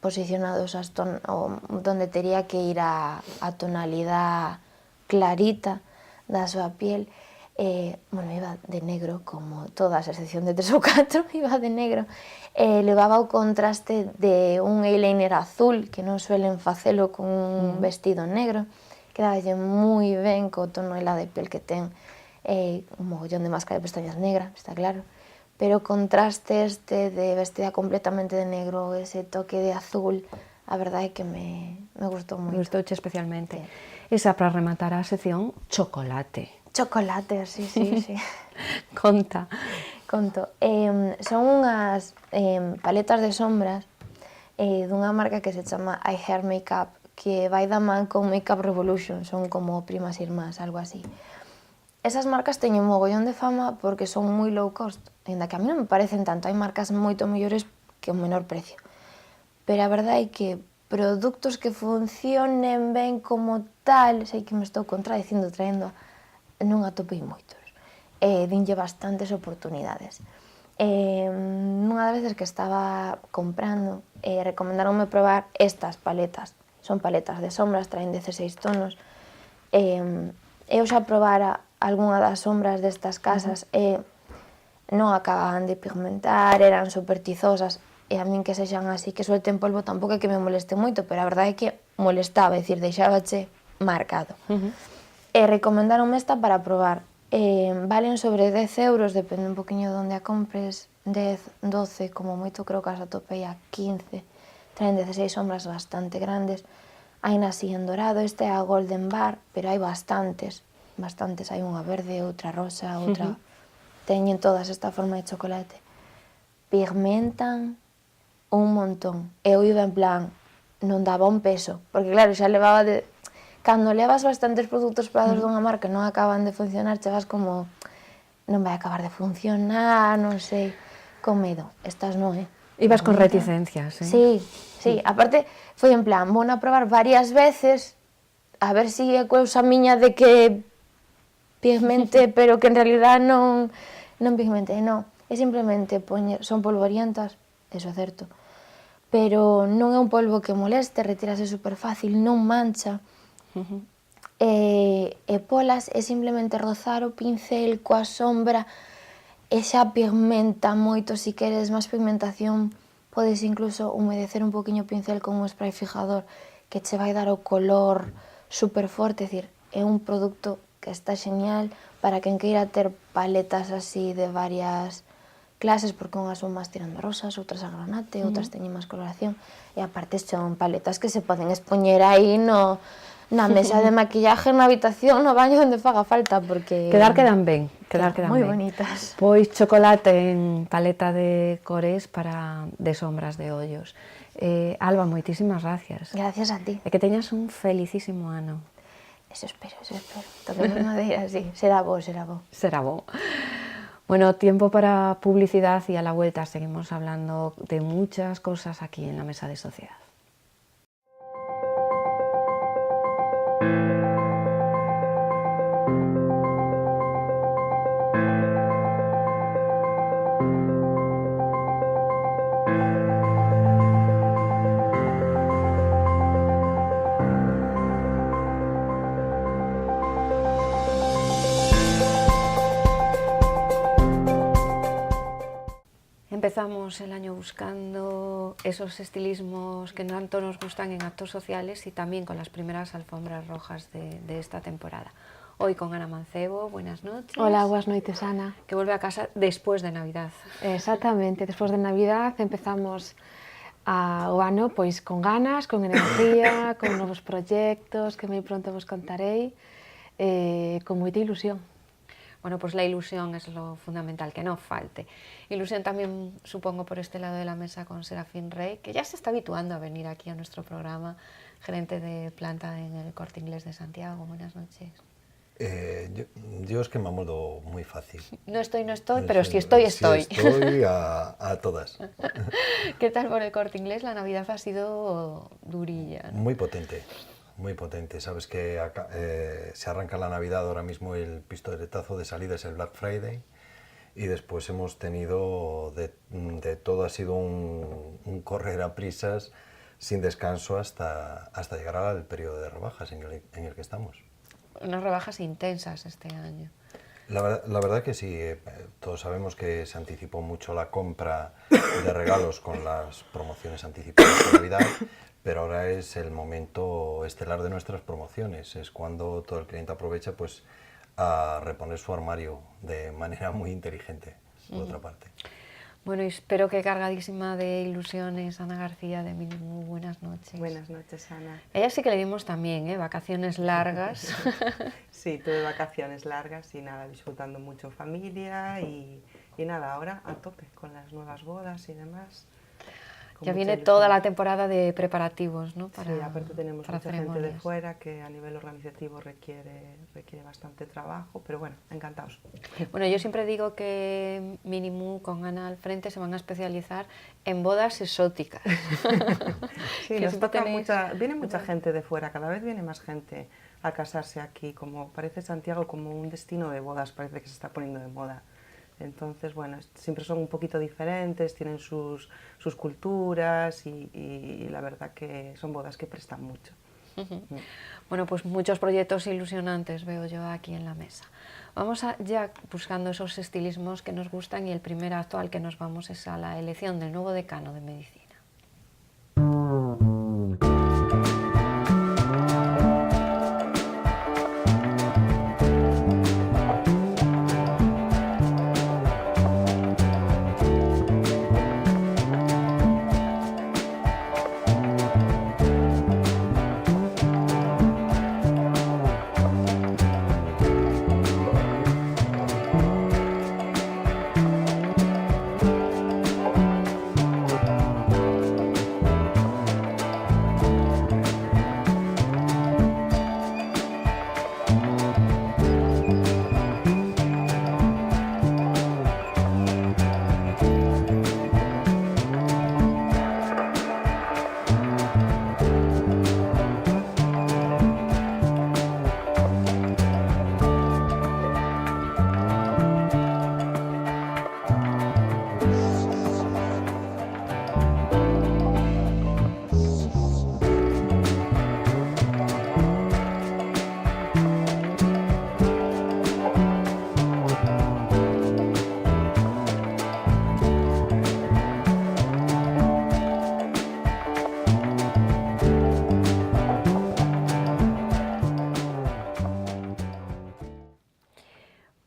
posicionados donde tería que ir a tonalidade clarita da súa piel. Iba de negro, como todas, a excepción de 3 ou 4, iba de negro. Levaba o contraste de un eyeliner azul, que non suelen facelo con un vestido negro, quedaballe moi ben co tono de piel que ten, un mogollón de máscara de pestañas negra, está claro, pero o contraste este de vestida completamente de negro, ese toque de azul, a verdade é que me gustou Me moito. gustouche especialmente. Esa para rematar a sección, chocolate. Chocolate, sí, sí, sí. Conta. Conto. Son unhas paletas de sombras dunha marca que se chama I Hair Makeup, que vai da man con Makeup Revolution, son como primas irmás, algo así. Esas marcas teñen mogollón de fama porque son moi low cost, ainda que a mí non me parecen tanto, hai marcas moito mellores que o menor precio. Pero a verdade é que produtos que funcionen ben como tal, sei que me estou contradicindo traendo, non atopei moitos. Dinlle bastantes oportunidades. Nunha das veces que estaba comprando, recomendaronme probar estas paletas. Son paletas de sombras, traen 16 tonos. Eu xa probara algunha das sombras destas casas e non acababan de pigmentar, eran super tizosas, e a min que sexan así, que suelten polvo, tampouco é que me moleste moito, pero a verdade é que molestaba, é dicir, deixábache marcado. E recomendaronme esta para probar. Valen sobre 10 euros, depende un poquinho de onde a compres, 10, 12, como moito creo que as atopei a 15. Traen 16 sombras bastante grandes. Hai así en dorado, este é a Golden Bar, pero hai bastantes, hai unha verde, outra rosa, outra... Teñen todas esta forma de chocolate. Pigmentan un montón. Eu iba en plan, non daba un peso, porque claro, xa levaba de... Cando levas bastantes produtos probados dunha marca e non acaban de funcionar, che vas como, non vai acabar de funcionar, non sei, con medo. Estas non, Ibas con reticencias, eh? Sí, sí, aparte foi en plan, vou a probar varias veces, a ver se é cousa miña de que pigmente, pero que en realidad non pigmente, non. É simplemente son polvorientas, eso é certo, pero non é un polvo que moleste, retírase super fácil, non mancha. E polas é simplemente rozar o pincel coa sombra e xa pigmenta moito. Si queres máis pigmentación, podes incluso humedecer un poquinho o pincel con un spray fijador que che vai dar o color super forte, é dicir, é un produto que está genial para quen queira ter paletas así de varias clases, porque unhas son máis tirando rosas, outras a granate, outras teñen máis coloración, e aparte son paletas que se poden expoñer aí na mesa de maquillaje, na habitación, no baño, onde faga falta, porque... Quedan ben. Moi bonitas. Pois chocolate en paleta de cores para de sombras de ollos. Alba, moitísimas gracias. Gracias a ti. E que teñas un felicísimo ano. Eso espero. Toquemos madeira, sí. Será bo. Será bo. Bueno, tiempo para publicidad y a la vuelta seguimos hablando de muchas cosas aquí en la Mesa de Sociedad. Empezamos el año buscando esos estilismos que tanto nos gustan en actos sociales y también con las primeras alfombras rojas de esta temporada. Hoy con Ana Mancebo, buenas noches. Hola, buenas noites, Ana. Que vuelve a casa después de Navidad. Exactamente, despois de Navidad empezamos o ano pois con ganas, con energía, con novos proxectos que moi pronto vos contarei, con moita ilusión. Bueno, pues la ilusión es lo fundamental, que no falte. Ilusión también, supongo, por este lado de la mesa con Serafín Rey, que ya se está habituando a venir aquí a nuestro programa, gerente de planta en el Corte Inglés de Santiago. Buenas noches. Yo es que me amoldo muy fácil. No estoy, pero si estoy. Si estoy a todas. ¿Qué tal por el Corte Inglés? La Navidad ha sido durilla, ¿no? Muy potente. Muy potente, sabes que se arranca la Navidad, ahora mismo el pistoletazo de salida es el Black Friday y después hemos tenido de todo, ha sido un correr a prisas sin descanso hasta llegar al periodo de rebajas en el que estamos. Unas rebajas intensas este año. La verdad que sí, todos sabemos que se anticipó mucho la compra de regalos con las promociones anticipadas de Navidad, pero ahora es el momento estelar de nuestras promociones, es cuando todo el cliente aprovecha pues a reponer su armario de manera muy inteligente. por otra parte. Bueno, y espero que cargadísima de ilusiones, Ana García de Minimu. Buenas noches. Buenas noches, Ana. Ella sí que le dimos también, vacaciones largas. Sí, tuve vacaciones largas y nada, disfrutando mucho en familia y nada, ahora a tope con las nuevas bodas y demás. Ya viene toda la temporada de preparativos, ¿no? Sí, aparte tenemos mucha gente de fuera que a nivel organizativo requiere bastante trabajo, pero bueno, encantados. Bueno, yo siempre digo que Minimu con Ana al frente se van a especializar en bodas exóticas. Sí, nos toca viene mucha gente de fuera, cada vez viene más gente a casarse aquí, como parece Santiago como un destino de bodas, parece que se está poniendo de moda. Entonces, bueno, siempre son un poquito diferentes, tienen sus culturas y la verdad que son bodas que prestan mucho. Bueno, pues muchos proyectos ilusionantes veo yo aquí en la mesa. Vamos ya buscando esos estilismos que nos gustan y el primer acto al que nos vamos es a la elección del nuevo decano de medicina.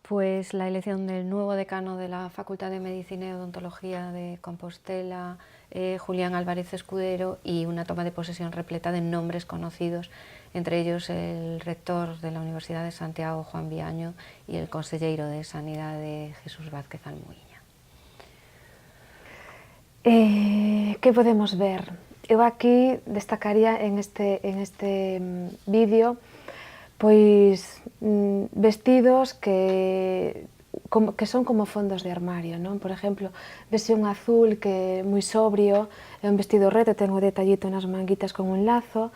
Pues la elección del nuevo decano de la Facultad de Medicina y Odontología de Compostela, Julián Álvarez Escudero, y una toma de posesión repleta de nombres conocidos, entre ellos el rector de la Universidad de Santiago, Juan Viaño, y el conselleiro de Sanidad de Jesús Vázquez Almuiña. ¿Qué podemos ver? Eu aquí destacaría en este vídeo pois vestidos que son como fondos de armario, non? Por exemplo, vese un azul que é moi sobrio, é un vestido reto, ten o detallito nas manguitas con un lazo,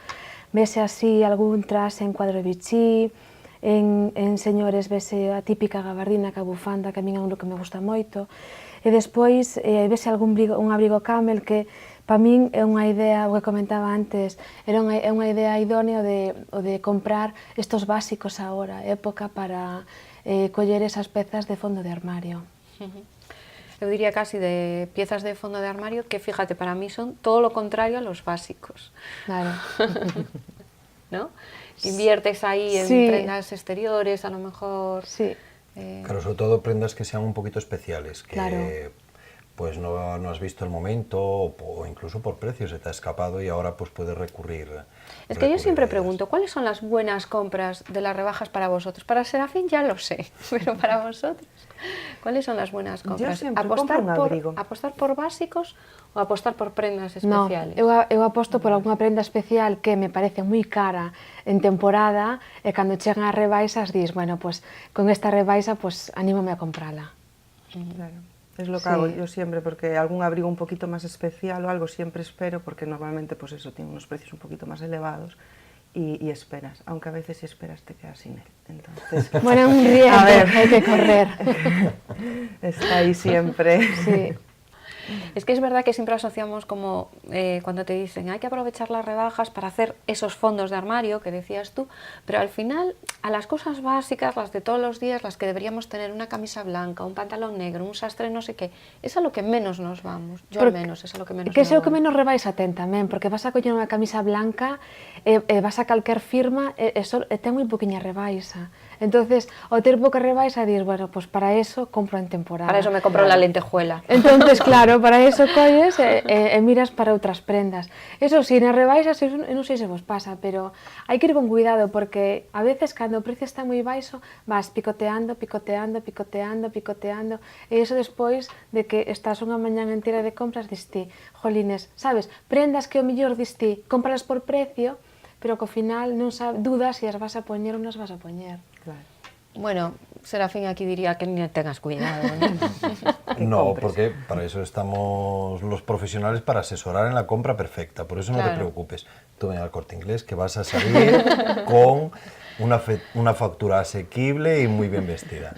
vese así algún traxe en cuadro bichí, en señores vese a típica gabardina ca bufanda, que a min é un look que me gusta moito, e despois vese un abrigo camel que para min é unha idea, o que comentaba antes, é unha idea idónea o de comprar estos básicos agora, época para coller esas pezas de fondo de armario. Eu diría casi de piezas de fondo de armario que, fíjate, para mí son todo lo contrario a los básicos. Claro. ¿No? Inviertes ahí en prendas exteriores, a lo mejor... Sí. Claro, sobre todo prendas que sean un poquito especiales, que... Claro. Pues no has visto el momento o incluso por precio se te ha escapado y ahora pues puedes recurrir. Es que yo siempre pregunto, ¿cuáles son las buenas compras de las rebajas para vosotros? Para Serafín ya lo sé, pero para vosotros, ¿cuáles son las buenas compras? Yo siempre compro un abrigo. ¿Apostar por básicos o apostar por prendas No, especiales? eu aposto por alguna prenda especial que me parece moi cara en temporada e cando chegan as rebaixas dis, bueno, pues con esta rebaixa pues anímame a comprala. Claro. Es lo que hago yo siempre, porque algún abrigo un poquito más especial o algo siempre espero, porque normalmente pues eso tiene unos precios un poquito más elevados y esperas, aunque a veces si esperas te quedas sin él. Entonces, Bueno, un riesgo, hay que correr. Está ahí siempre. Sí. Es que es verdad que siempre asociamos como cuando te dicen hay que aprovechar las rebajas para hacer esos fondos de armario que decías tú, pero al final a las cosas básicas, las de todos los días, las que deberíamos tener, una camisa blanca, un pantalón negro, un sastre no sé qué, es a lo que menos nos vamos, yo al menos es a lo que menos que me é o que voy. menos rebaixa ten tamén, porque vas a coller unha camisa blanca e vas a calquer firma e ten moi poquinha rebaixa. Entonces, o ter pouca rebaixa, dis, bueno, pues para eso compro en temporada. Para eso me compro la lentejuela. Entonces, claro, para eso colles e miras para outras prendas. Eso sí, nas rebaixas, non sei se vos pasa, pero hai que ir con cuidado, porque a veces cando o precio está moi baixo, vas picoteando, picoteando, picoteando, picoteando, e iso despois de que estás unha mañán entera de compras, diste, jolines, sabes, prendas que o mellor diste, cómpralas por precio, pero que ao final non dudas se as vas a poñer ou non as vas a poñer. Claro. Bueno, Serafín aquí diría que ni tengas cuidado, ¿no? No, porque para eso estamos los profesionales, para asesorar en la compra perfecta, por eso no te preocupes. Tú ven al Corte Inglés que vas a salir con una factura asequible y muy bien vestida.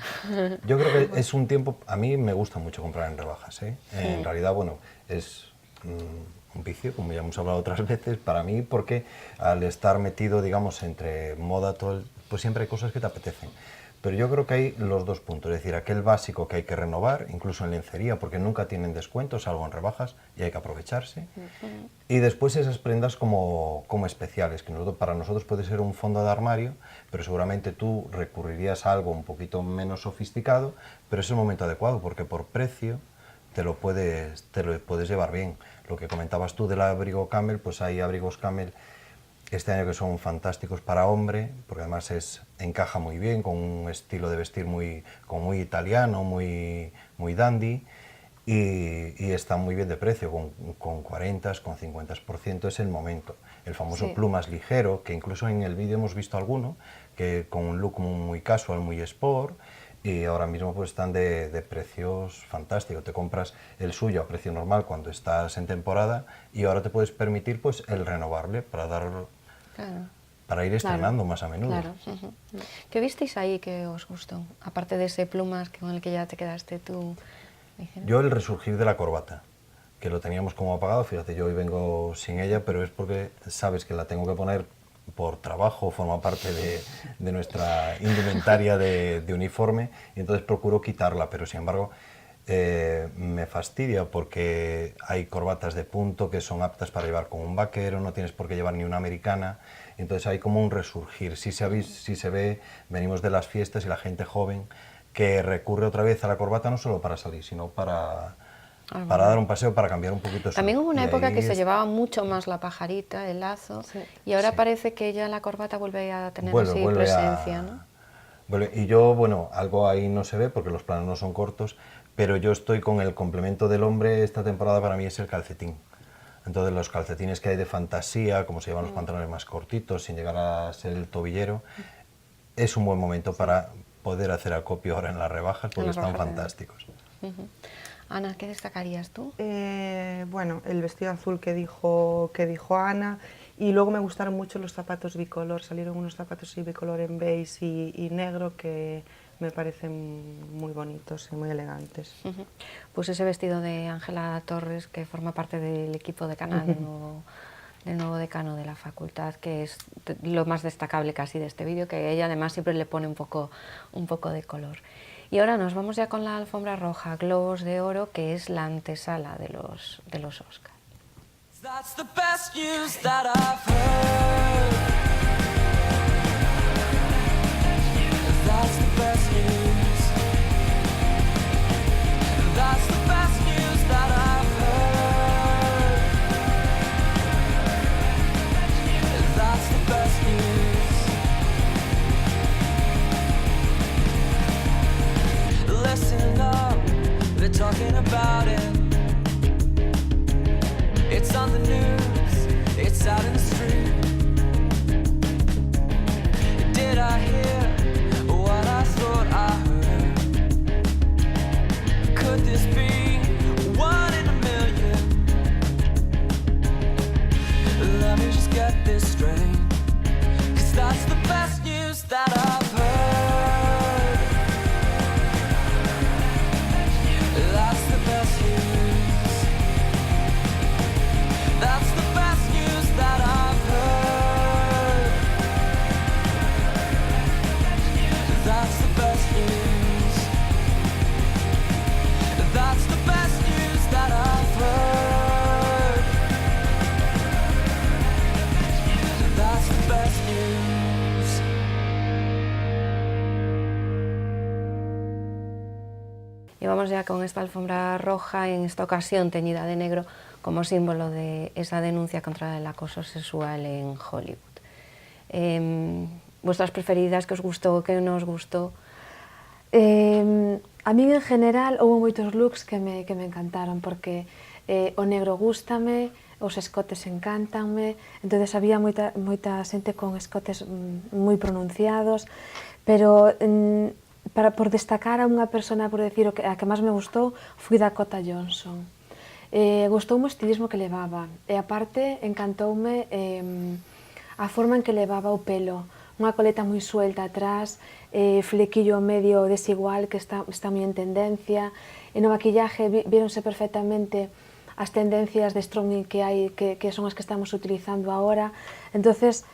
Yo creo que es un tiempo, a mí me gusta mucho comprar en rebajas, ¿eh? En realidad, bueno, es un vicio, como ya hemos hablado otras veces, para mí, porque al estar metido, digamos, entre moda, pues siempre hay cosas que te apetecen. Pero yo creo que hay los dos puntos, es decir, aquel básico que hay que renovar, incluso en lencería, porque nunca tienen descuentos, salvo en rebajas, y hay que aprovecharse. Y después esas prendas como especiales, que para nosotros puede ser un fondo de armario, pero seguramente tú recurrirías a algo un poquito menos sofisticado, pero es el momento adecuado, porque por precio te lo puedes llevar bien. Lo que comentabas tú del abrigo camel, pues hay abrigos camel este año que son fantásticos para hombre, porque además encaja muy bien, con un estilo de vestir muy italiano, muy dandy, y está muy bien de precio, con 40, con 50%, es el momento. El famoso plumas ligero, que incluso en el vídeo hemos visto alguno, que con un look muy casual, muy sport, y ahora mismo pues están de precios fantásticos. Te compras el suyo a precio normal cuando estás en temporada, y ahora te puedes permitir pues el renovarle para ir estrenando más a menudo. Claro. ¿Qué visteis ahí que os gustó? Aparte de ese plumas con el que ya te quedaste tú. Yo el resurgir de la corbata, que lo teníamos como apagado, fíjate, yo hoy vengo sin ella, pero es porque sabes que la tengo que poner por trabajo, forma parte de nuestra indumentaria de uniforme, y entonces procuro quitarla, pero sin embargo me fastidia porque hay corbatas de punto que son aptas para llevar con un vaquero, no tienes por qué llevar ni una americana, entonces hay como un resurgir. Si se ve, venimos de las fiestas y la gente joven que recurre otra vez a la corbata no solo para salir, sino para dar un paseo, para cambiar un poquito. También hubo una época que se llevaba mucho más la pajarita, el lazo, y ahora parece que ya la corbata vuelve a tener presencia, ¿no? Y yo, bueno, algo ahí no se ve porque los planos no son cortos, pero yo estoy con el complemento del hombre. Esta temporada para mí es el calcetín. Entonces los calcetines que hay de fantasía, como se llevan los pantalones más cortitos, sin llegar a ser el tobillero, es un buen momento para poder hacer acopio ahora en las rebajas, porque están fantásticos. Ana, ¿qué destacarías tú? Bueno, el vestido azul que dijo Ana, y luego me gustaron mucho los zapatos bicolor. Salieron unos zapatos bicolor en beige y negro que me parecen muy bonitos y muy elegantes. Pues ese vestido de Ángela Torres, que forma parte del equipo de Canal, del nuevo decano de la facultad, que es lo más destacable casi de este vídeo, que ella además siempre le pone un poco de color. Y ahora nos vamos ya con la alfombra roja, Globos de Oro, que es la antesala de los Oscars. That's the best news that I've heard. That's the best news. That's the best news that I've heard. That's the best news. Listen up, they're talking about it. It's on the news, it's out in the street. Did I hear what I thought I heard? Could this be 1 in a million? Let me just get this straight, 'cause that's the best news that I've heard. That's the best news. Y vamos ya con esta alfombra roja, en esta ocasión teñida de negro, como símbolo de esa denuncia contra el acoso sexual en Hollywood. ¿Vuestras preferidas, que os gustou, que non os gustou? A min en general houve moitos looks que me encantaron, porque o negro gústame, os escotes encántanme, entonces había moita xente con escotes moi pronunciados, pero por destacar a unha persona, por decir, a que máis me gustou, foi Dakota Johnson. Gustoume o estilismo que levaba, e aparte encantoume a forma en que levaba o pelo, unha coleta moi suelta atrás, flequillo medio desigual que está moi en tendencia, e no maquillaje víronse perfectamente as tendencias de stronging que hai, que son as que estamos utilizando agora. Entonces,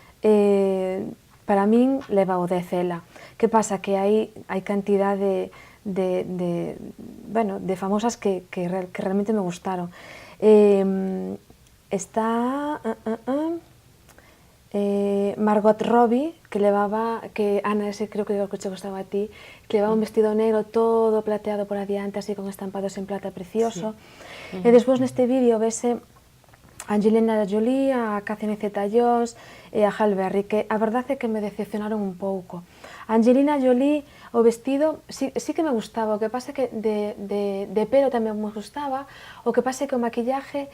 para min leva o 10 ela. Que pasa? Que hai cantidad de famosas que realmente me gustaron. Está Margot Robbie, que levaba, que Ana, ese creo que te gustaba a ti, que levaba un vestido negro todo plateado por adiante, así con estampados en plata precioso. E despois neste vídeo vese a Angelina Jolie, a Catherine Zeta-Jones e a Halle Berry, que a verdade é que me decepcionaron un pouco. A Angelina Jolie, o vestido sí que me gustaba, o que pasa é que de pelo tamén me gustaba, o que pasa é que o maquillaje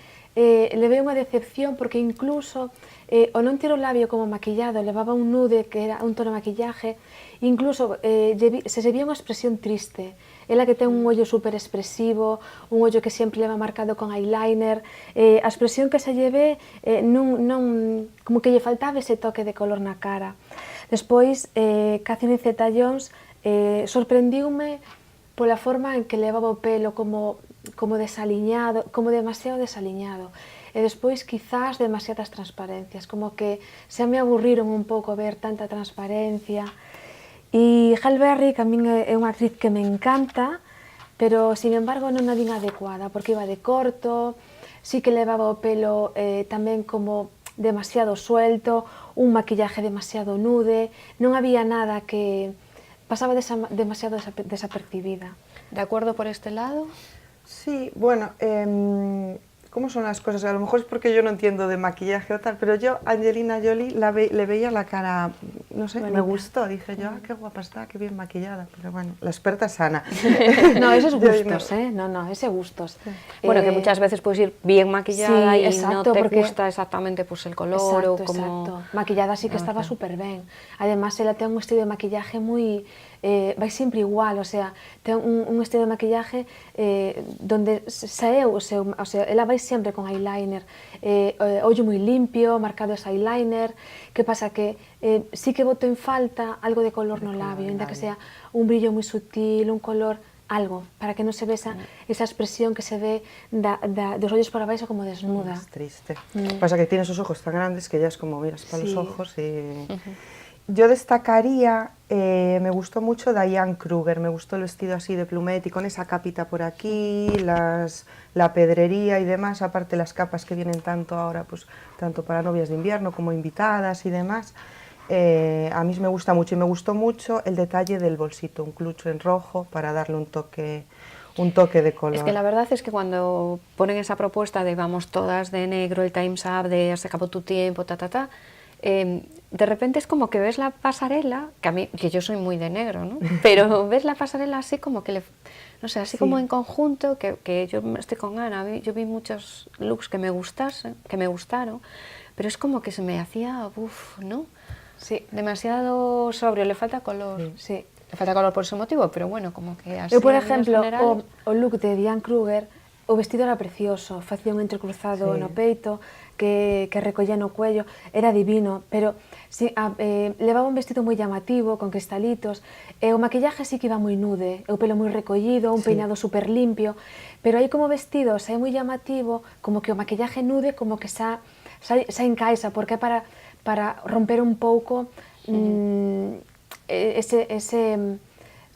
levei unha decepción, porque incluso o non ter o labio como maquillado, levaba un nude que era un tono de maquillaje, incluso se vía unha expresión triste. Ela que ten un ollo super expresivo, un ollo que sempre leva marcado con eyeliner, a expresión que se lle ve, como que lle faltaba ese toque de color na cara. Despois, Catherine Zeta-Jones sorprendiume pola forma en que levaba o pelo como desaliñado, como demasiado desaliñado. E despois, quizás, demasiadas transparencias, como que xa me aburriron un pouco ver tanta transparencia. E Halle Berry, que a min é unha actriz que me encanta, pero, sin embargo, non a vin adecuada, porque iba de corto, sí que levaba o pelo tamén como demasiado suelto, un maquillaje demasiado nude, non había nada que pasaba demasiado desapercibida. ¿De acuerdo por este lado? Sí, bueno, ¿cómo son las cosas? A lo mejor es porque yo no entiendo de maquillaje o tal, pero yo a Angelina Jolie le veía la cara, no sé, me gustó. Dije yo, qué guapa está, qué bien maquillada. Pero bueno, la experta es Ana. No, esos gustos, no, ese gustos. Bueno, que muchas veces puedes ir bien maquillada sí, y exacto, no te gusta exactamente pues, el color exacto, o como... Exacto, maquillada sí que estaba súper ben. Además, ela ten un estilo de maquillaje moi... vai sempre igual, o sea, ten un estilo de maquillaje donde saeu, o sea, ela vai sempre con eyeliner, ollo moi limpio, marcado ese eyeliner. Que pasa? Que sí que boto en falta algo de color no labio, ainda que sea un brillo moi sutil, un color, algo, para que non se ve esa expresión que se ve dos ollos para baixo como desnuda. Es triste. Pasa que tienes esos ojos tan grandes que ya es como miras para los ojos y... Yo destacaría, me gustó mucho Diane Kruger, me gustó el vestido así de plumet y con esa capita por aquí, la pedrería y demás, aparte las capas que vienen tanto ahora, pues tanto para novias de invierno como invitadas y demás. A mí me gusta mucho y me gustó mucho el detalle del bolsito, un clutch en rojo para darle un toque de color. Es que la verdad es que cuando ponen esa propuesta de vamos todas de negro, el Time's Up, de se acabó tu tiempo, de repente es como que ves la pasarela, que yo soy muy de negro, ¿no? Pero ves la pasarela así como que, no sé, así como en conjunto, que yo estoy con Ana, yo vi muchos looks que me gustaron, pero es como que se me hacía, ¿no? Sí. Demasiado sobrio, le falta color. Sí. Le falta color por ese motivo, pero bueno, como que así... Eu, por exemplo, o look de Diane Kruger, o vestido era precioso, facía un entrecruzado no peito, que recollía no cuello, era divino, pero levaba un vestido moi llamativo, con cristalitos, e o maquillaje sí que iba moi nude, o pelo moi recollido, un peinado super limpio, pero aí como vestido é moi llamativo, como que o maquillaje nude como que xa encaixa, porque é para romper un pouco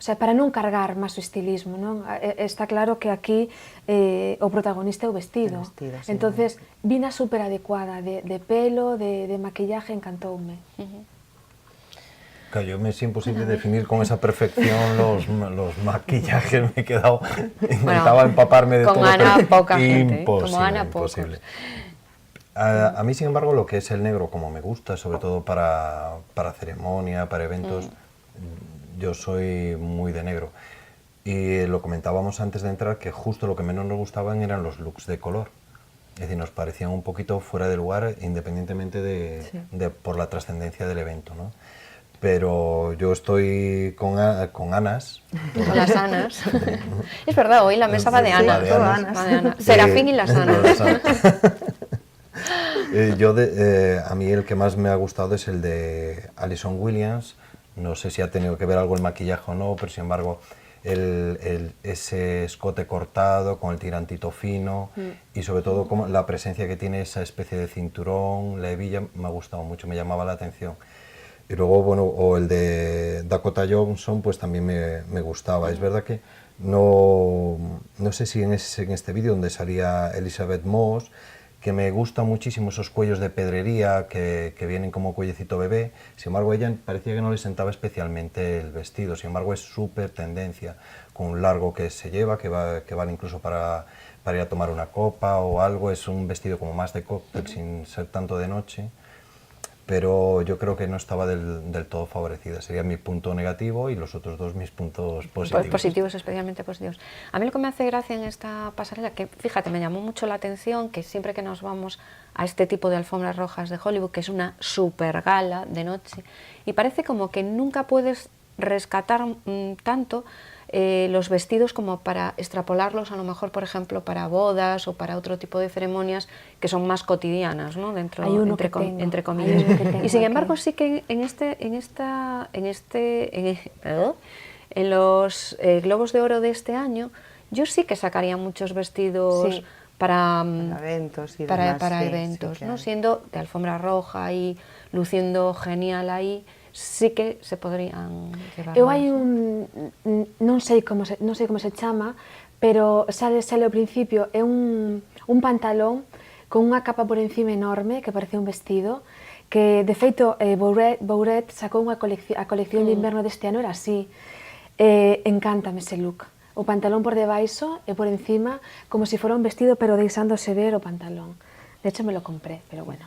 o sea, para non cargar máis o estilismo, non? Está claro que aquí o protagonista é o vestido. Sí, entonces, vina super adecuada, de pelo, de maquillaje, encantoume. Claro, yo me es imposible definir con esa perfección los maquillajes, me he quedado, intentaba empaparme de con todo, Ana pero poca gente, imposible, como Ana pocos. imposible. A mí, sin embargo, lo que es el negro, como me gusta, sobre todo para ceremonia, para eventos, yo soy muy de negro. Y lo comentábamos antes de entrar, que justo lo que menos nos gustaban eran los looks de color. Es decir, nos parecían un poquito fuera de lugar, independientemente por la trascendencia del evento, ¿no? Pero yo estoy con Anas. Con las Anas. Es verdad, hoy la mesa va de Ana. Va de Anas. Va de Ana. Serafín y las Anas. A mí el que más me ha gustado es el de Alison Williams. No sé si ha tenido que ver algo el maquillaje o no, pero sin embargo ese escote cortado con el tirantito fino y sobre todo como la presencia que tiene esa especie de cinturón, la hebilla, me ha gustado mucho, me llamaba la atención. Y luego, bueno, o el de Dakota Johnson, pues también me gustaba. Es verdad que no sé si en este vídeo donde salía Elizabeth Moss, que me gustan muchísimo esos cuellos de pedrería que vienen como cuellecito bebé. Sin embargo, a ella parecía que no le sentaba especialmente el vestido. Sin embargo, es súper tendencia, con un largo que se lleva, que vale incluso para ir a tomar una copa o algo. Es un vestido como más de cóctel, sin ser tanto de noche. Pero yo creo que no estaba del todo favorecida. Sería mi punto negativo y los otros dos mis puntos positivos. Positivos, especialmente positivos. A mí lo que me hace gracia en esta pasarela, que fíjate, me llamó mucho la atención que siempre que nos vamos a este tipo de alfombras rojas de Hollywood, que es una super gala de noche, y parece como que nunca puedes rescatar tanto los vestidos como para extrapolarlos a lo mejor, por ejemplo, para bodas o para otro tipo de ceremonias que son más cotidianas, ¿no? Dentro, entre comillas. Y sin embargo sí que en los Globos de Oro de este año yo sí que sacaría muchos vestidos para eventos, ¿no? Siendo de alfombra roja y luciendo genial ahí. Sí que se podrían llevar. Eu hai non sei como se chama, pero sale ao principio, é un pantalón con unha capa por encima enorme que parece un vestido, que de feito Bouret sacou a colección de inverno deste ano, era así. Encántame ese look. O pantalón por debaixo e por encima como se fora un vestido, pero deixándose ver o pantalón. De hecho me lo compré, pero bueno.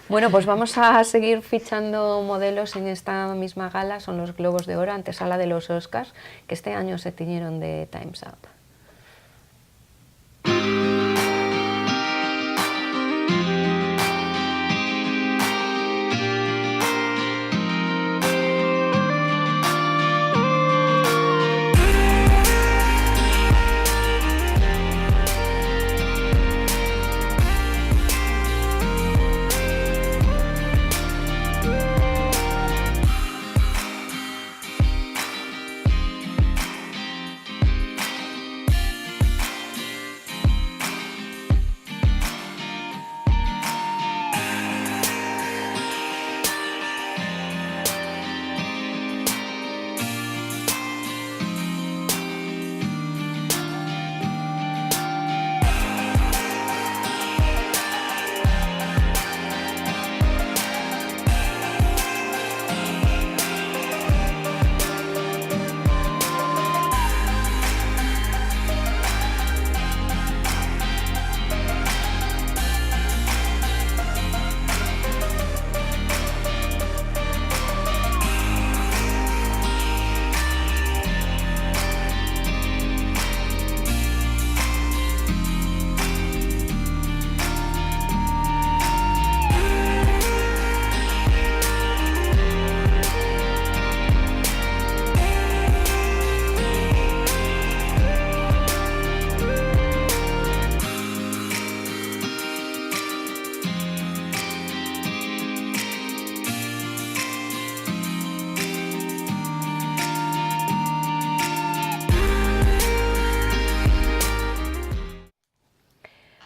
Bueno, pues vamos a seguir fichando modelos en esta misma gala, son los Globos de Oro, antesala de los Oscars, que este año se tiñeron de Time's Up.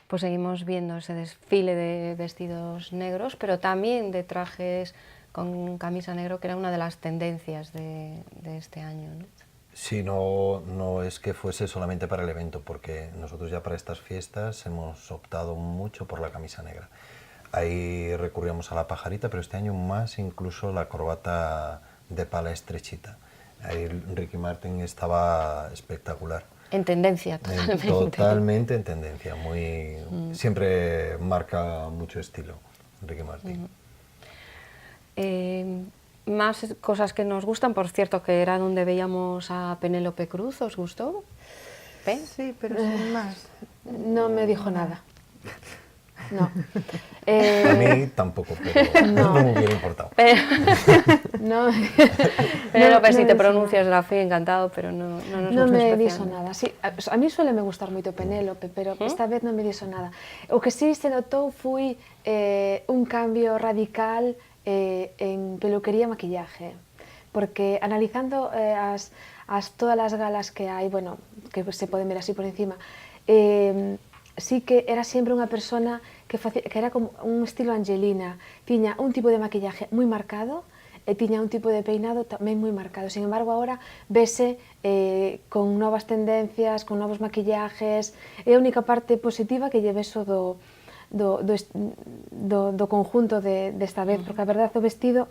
Pues seguimos viendo ese desfile de vestidos negros, pero también de trajes con camisa negro, que era una de las tendencias de este año, ¿no? Sí, no es que fuese solamente para el evento, porque nosotros ya para estas fiestas hemos optado mucho por la camisa negra. ahí recurríamos a la pajarita, pero este año más incluso la corbata de pala estrechita. Ahí Ricky Martin estaba espectacular. En tendencia, totalmente. Totalmente en tendencia, siempre marca mucho estilo Ricky Martin. Más cosas que nos gustan, por cierto, que era donde veíamos a Penélope Cruz, ¿os gustó? Sí, pero sin más. No me dijo nada. No. A mí tampoco, pero no me hubiera importado. No, Penélope, si te dixo pronuncias la fe, encantado, pero no nos non gustó me especialmente. dixo nada. Sí, a mí suele me gustar moito Penélope, pero esta vez non me dixo nada. O que sí se notou foi un cambio radical en peluquería e maquillaje, porque analizando todas as galas que hai, bueno, que se poden ver así por encima, sí que era sempre unha persona que era como un estilo Angelina, tiña un tipo de maquillaje moi marcado e tiña un tipo de peinado tamén moi marcado. Sin embargo, agora vese con novas tendencias, con novos maquillajes. É a única parte positiva que lle veso do conjunto desta vez, porque a verdade o vestido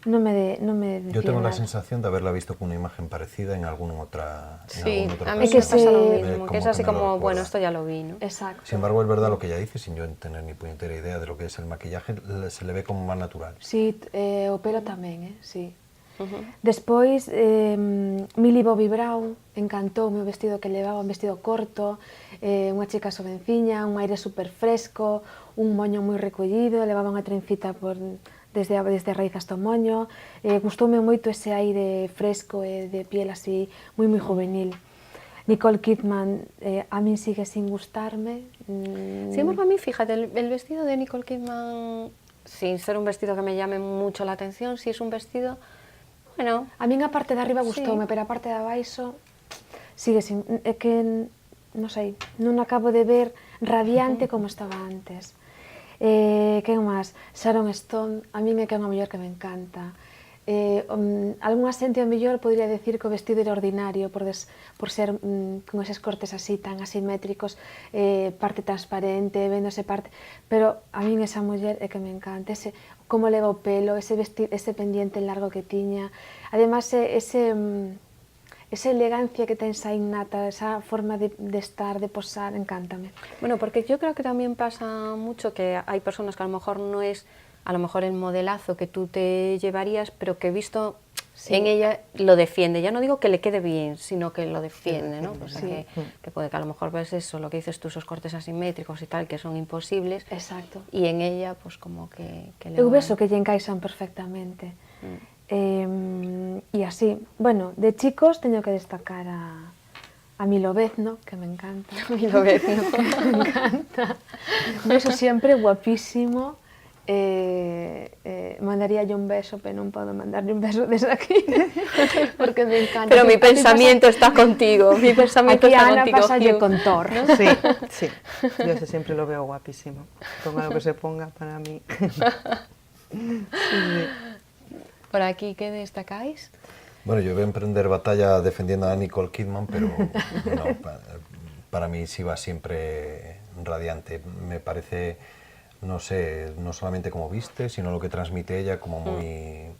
non me decía Yo tengo la nada. sensación de haberla visto con una imagen parecida en alguna otra Sí, ocasión. a mí me pasa lo mismo, que es así que me lo como, recuerda. bueno, esto ya lo vi, ¿no? Exacto. Sin embargo, es verdad lo que ella dice, sin yo tener ni puñetera idea de lo que es el maquillaje, se le ve como más natural. Sí, o pelo tamén, sí. Despois, Millie Bobby Brown encantou o meu vestido que levaba, un vestido corto, unha chica sobenciña, un aire super fresco, un moño moi recollido, levaba unha trencita desde a raíz hasta o moño. Gustoume moito ese aire fresco e de piel así moi juvenil. Nicole Kidman a min sigue sin gustarme. Sin embargo, a mí, fíjate, el vestido de Nicole Kidman, sin ser un vestido que me llame mucho la atención, si es un vestido, bueno... A min a parte de arriba gustoume, sí. pero a parte de abaixo sigue sin... É que, non sei, non acabo de ver radiante como estaba antes. Quen máis? Sharon Stone, a min é que é unha muller que me encanta. Algúna xente ao mellor podría decir que o vestido era ordinario por ser con eses cortes así tan asimétricos, parte transparente, vendose parte, pero a min esa muller é que me encanta, como leva o pelo, ese pendiente largo que tiña, además esa elegancia que ten esa innata, esa forma de estar, de posar, encántame. Bueno, porque yo creo que también pasa mucho que hay personas que a lo mejor no es a lo mejor el modelazo que tú te llevarías, pero que visto sí. en ella lo defiende. Ya no digo que le quede bien, sino que lo defiende, ¿no? O sea, sí. que puede que a lo mejor ves eso, lo que dices tú, esos cortes asimétricos y tal, que son imposibles. Exacto. Y en ella, pues como que le eu beso que lle encaixan perfectamente. E así, bueno, de chicos teño que destacar a Milovezno, que me encanta. Milovezno. Me encanta. Un beso siempre guapísimo. Mandaríalle un beso, pero non podo mandarle un beso desde aquí porque me encanta. Pero mi pensamiento está contigo, mi pensamiento aquí está Ana contigo. Pásalle con Thor. Sí, sí, yo ese siempre lo veo guapísimo, ponga lo que se ponga para mí. Sí. Por aquí, ¿qué destacáis? Bueno, yo voy a emprender batalla defendiendo a Nicole Kidman, pero no, para mí sí va siempre radiante. Me parece, no sé, no solamente como viste, sino lo que transmite ella como muy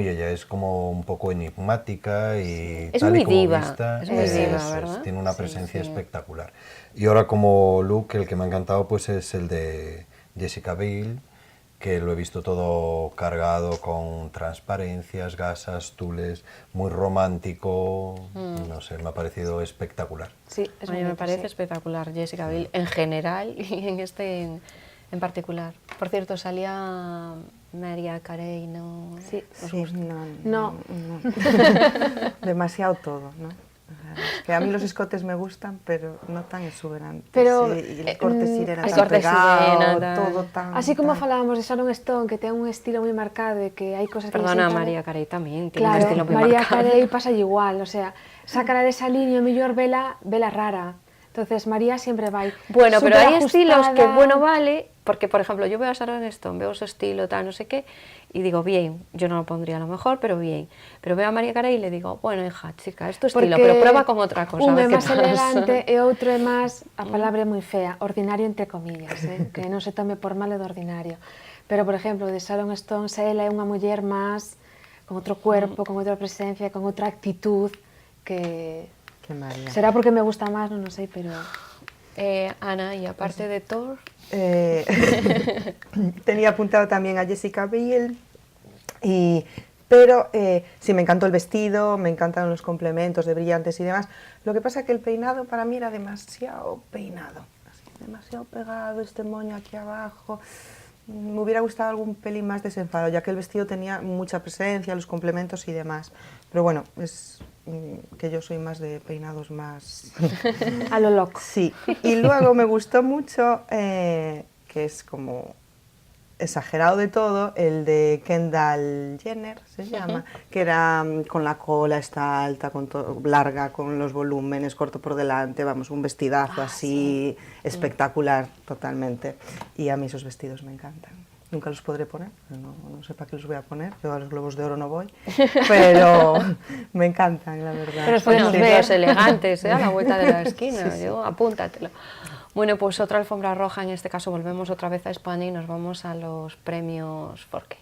ella, es como un poco enigmática y es tal muy y como diva, vista, es muy diva, ¿verdad? tiene una Sí, presencia sí. espectacular. Y ahora como look, el que me ha encantado pues es el de Jessica Biel, que lo he visto todo cargado con transparencias, gasas, tules, muy romántico, no sé, me ha parecido espectacular. Sí, es A mí me bonito, parece sí. espectacular Jessica Biel en general y en este en particular. Por cierto, salía Mariah Carey, ¿no? Sí. ¿Os Sí, gusta? No. Demasiado todo, ¿no? Es que a mí los escotes me gustan, pero no tan exuberantes. Pero, sí, y el corte sirena el tan corte pegado, sirena, tan- todo tan... Así como tan- falábamos de Sharon Stone, que ten un estilo moi marcado e que hai cosas que Perdona, lle sientan- Mariah Carey también tiene un Claro, estilo muy Mariah marcado. Carey pasa igual, o sea, sácala de esa línea, mellor vela rara. Entonces, María siempre vai Bueno, pero hay superajustada. estilos que, bueno, vale, porque, por ejemplo, yo veo a Sharon Stone, veo su estilo, tal, no sé qué, y digo, bien, yo no lo pondría a lo mejor, pero bien. Pero veo a María Carey y le digo, bueno, hija, chica, es tu estilo, Porque pero prueba con otra cosa. un a é ver qué máis pasa. elegante e outro é máis, a palabra é moi fea, ordinario entre comillas, que non se tome por mal de ordinario. Pero, por exemplo, de Sharon Stone, ela é unha muller máis con outro cuerpo, con outra presencia, con outra actitud, que Que María. será porque me gusta máis, non sei, pero... Ana, y aparte de Thor, Tenía apuntado también a Jessica Biel, pero sí, me encantó el vestido, me encantan los complementos de brillantes y demás. Lo que pasa es que el peinado para mí era demasiado peinado, así, demasiado pegado, este moño aquí abajo. Me hubiera gustado algún pelín más desenfado, ya que el vestido tenía mucha presencia, los complementos y demás. Pero bueno, es que yo soy más de peinados más... A lo loco. Sí, y luego me gustó mucho, que es como exagerado de todo, el de Kendall Jenner, se llama, que era con la cola esta alta, larga, con los volúmenes, corto por delante, vamos, un vestidazo así, espectacular totalmente. Y a mí esos vestidos me encantan. Nunca los podré poner, no sé para qué los voy a poner, yo a los Globos de Oro no voy, pero me encantan, la verdad. pero podemos ver elegantes, a la vuelta de la esquina, yo, apúntatelo. Bueno, pues otra alfombra roja, en este caso volvemos otra vez a España y nos vamos a los premios Forqué.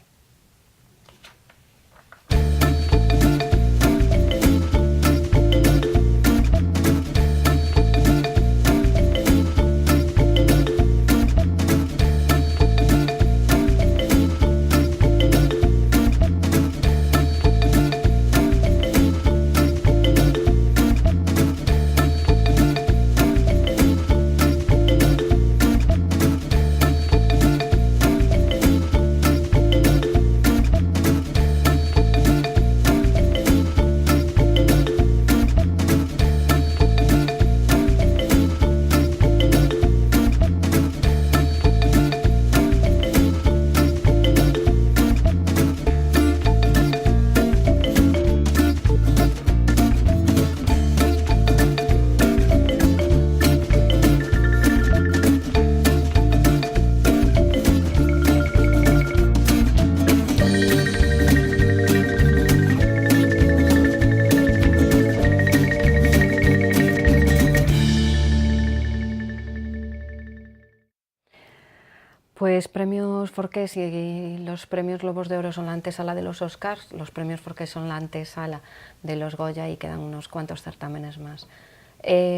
Pues premios Forqué, si los premios Globos de Oro son la antesala de los Oscars, los premios Forqué son la antesala de los Goya y quedan unos cuantos certámenes más.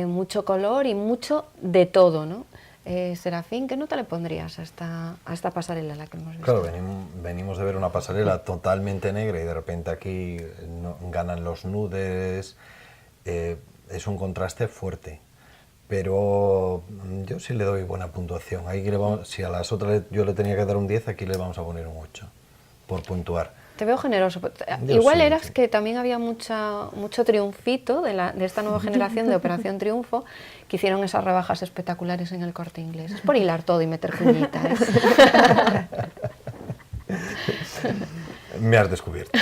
Mucho color y mucho de todo, ¿no? Serafín, ¿qué nota le pondrías a esta pasarela la que hemos visto? Claro, venimos de ver una pasarela totalmente negra y de repente aquí ganan los nudes, es un contraste fuerte. Pero yo sí le doy buena puntuación. Ahí si a las otras yo le tenía que dar un 10, aquí le vamos a poner un 8, por puntuar. Te veo generoso. Yo Igual sí, eras sí. que también había mucho triunfito de esta nueva generación de Operación Triunfo, que hicieron esas rebajas espectaculares en el Corte Inglés. Es por hilar todo y meter cuñita, ¿eh? Me has descubierto.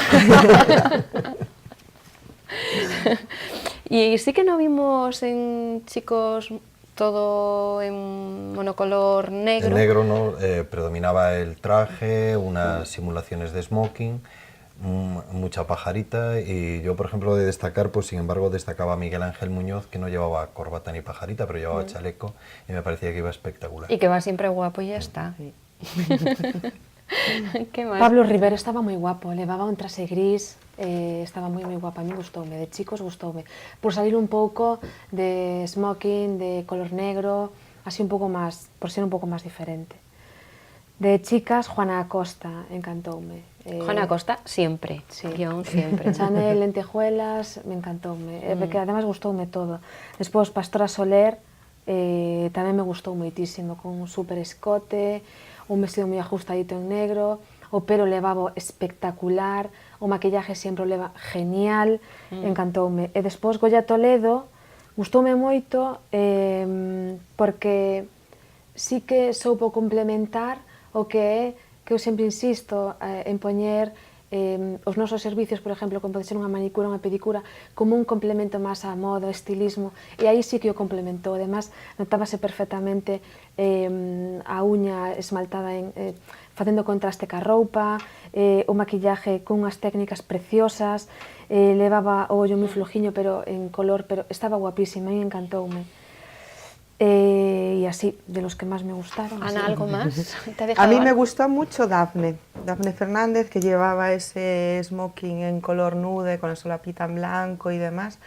Y sí que no vimos en chicos todo en monocolor negro. En negro no, predominaba el traje, unas simulaciones de smoking, mucha pajarita, y yo, por ejemplo, de destacar, pues sin embargo, destacaba a Miguel Ángel Muñoz, que no llevaba corbata ni pajarita, pero llevaba chaleco, y me parecía que iba espectacular. Y que va siempre guapo y ya está. Sí. ¿Qué más? Pablo Rivero estaba moi guapo, levaba un traxe gris, estaba moi guapo, a mí gustoume, de chicos gustoume. Por salir un pouco de smoking, de color negro, así un pouco máis, por ser un pouco máis diferente. De chicas, Juana Acosta, encantoume. Juana Acosta siempre, Sí. guión siempre. Chanel, lentejuelas, me encantoume, porque además gustoume todo. Despois, Pastora Soler, tamén me gustou moitísimo, con un super escote, un vestido moi ajustadito en negro, o pelo levaba espectacular, o maquillaje sempre o leva genial, encantoume. E despois Goya Toledo, gustoume moito, porque sí que soupo complementar o que é, que eu sempre insisto en poñer os nosos servicios, por exemplo, como pode ser unha manicura, unha pedicura, como un complemento máis á moda, ao estilismo, e aí sí que o complementou. Además, notábase perfectamente a uña esmaltada facendo contraste ca roupa, o maquillaje cunhas técnicas preciosas, levaba o ollo moi flojiño, pero en color, pero estaba guapísima, e encantoume. Y así, de los que más me gustaron. Ana, así. ¿algo más? A mí me gustó mucho Dafne Fernández, que llevaba ese smoking en color nude con la solapita en blanco y demás.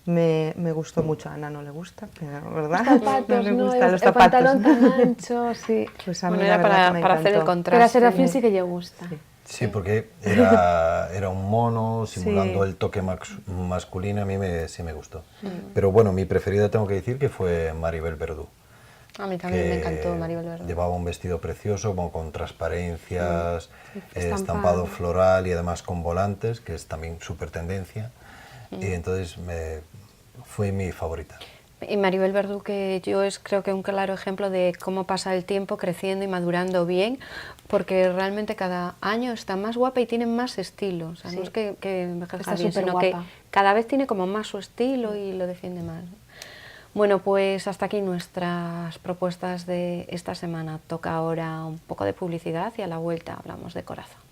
Me gustó mucho. A Ana no le gusta, pero ¿verdad? Los zapatos, no le no, gustan los el zapatos. pantalón tan ancho, sí. Pues a mí Bueno, la era verdad que me para hacer el encantó. contraste. Pero a Serafín sí que le gusta. Sí. Sí, porque era un mono simulando el toque masculino, a mí sí me gustó. Pero bueno, mi preferida tengo que decir que fue Maribel Verdú. A mí también me encantó Maribel Verdú. Llevaba un vestido precioso, con transparencias, estampado. estampado floral y además con volantes, que es también súper tendencia. Y entonces fue mi favorita. Y Maribel Verdú, que yo creo que un claro ejemplo de cómo pasa el tiempo creciendo y madurando bien, porque realmente cada año está más guapa y tiene más estilo. O sea, no es que envejezca bien, sino que cada vez tiene como más su estilo y lo defiende más. Bueno, pues hasta aquí nuestras propuestas de esta semana. Toca ahora un poco de publicidad y a la vuelta hablamos de corazón.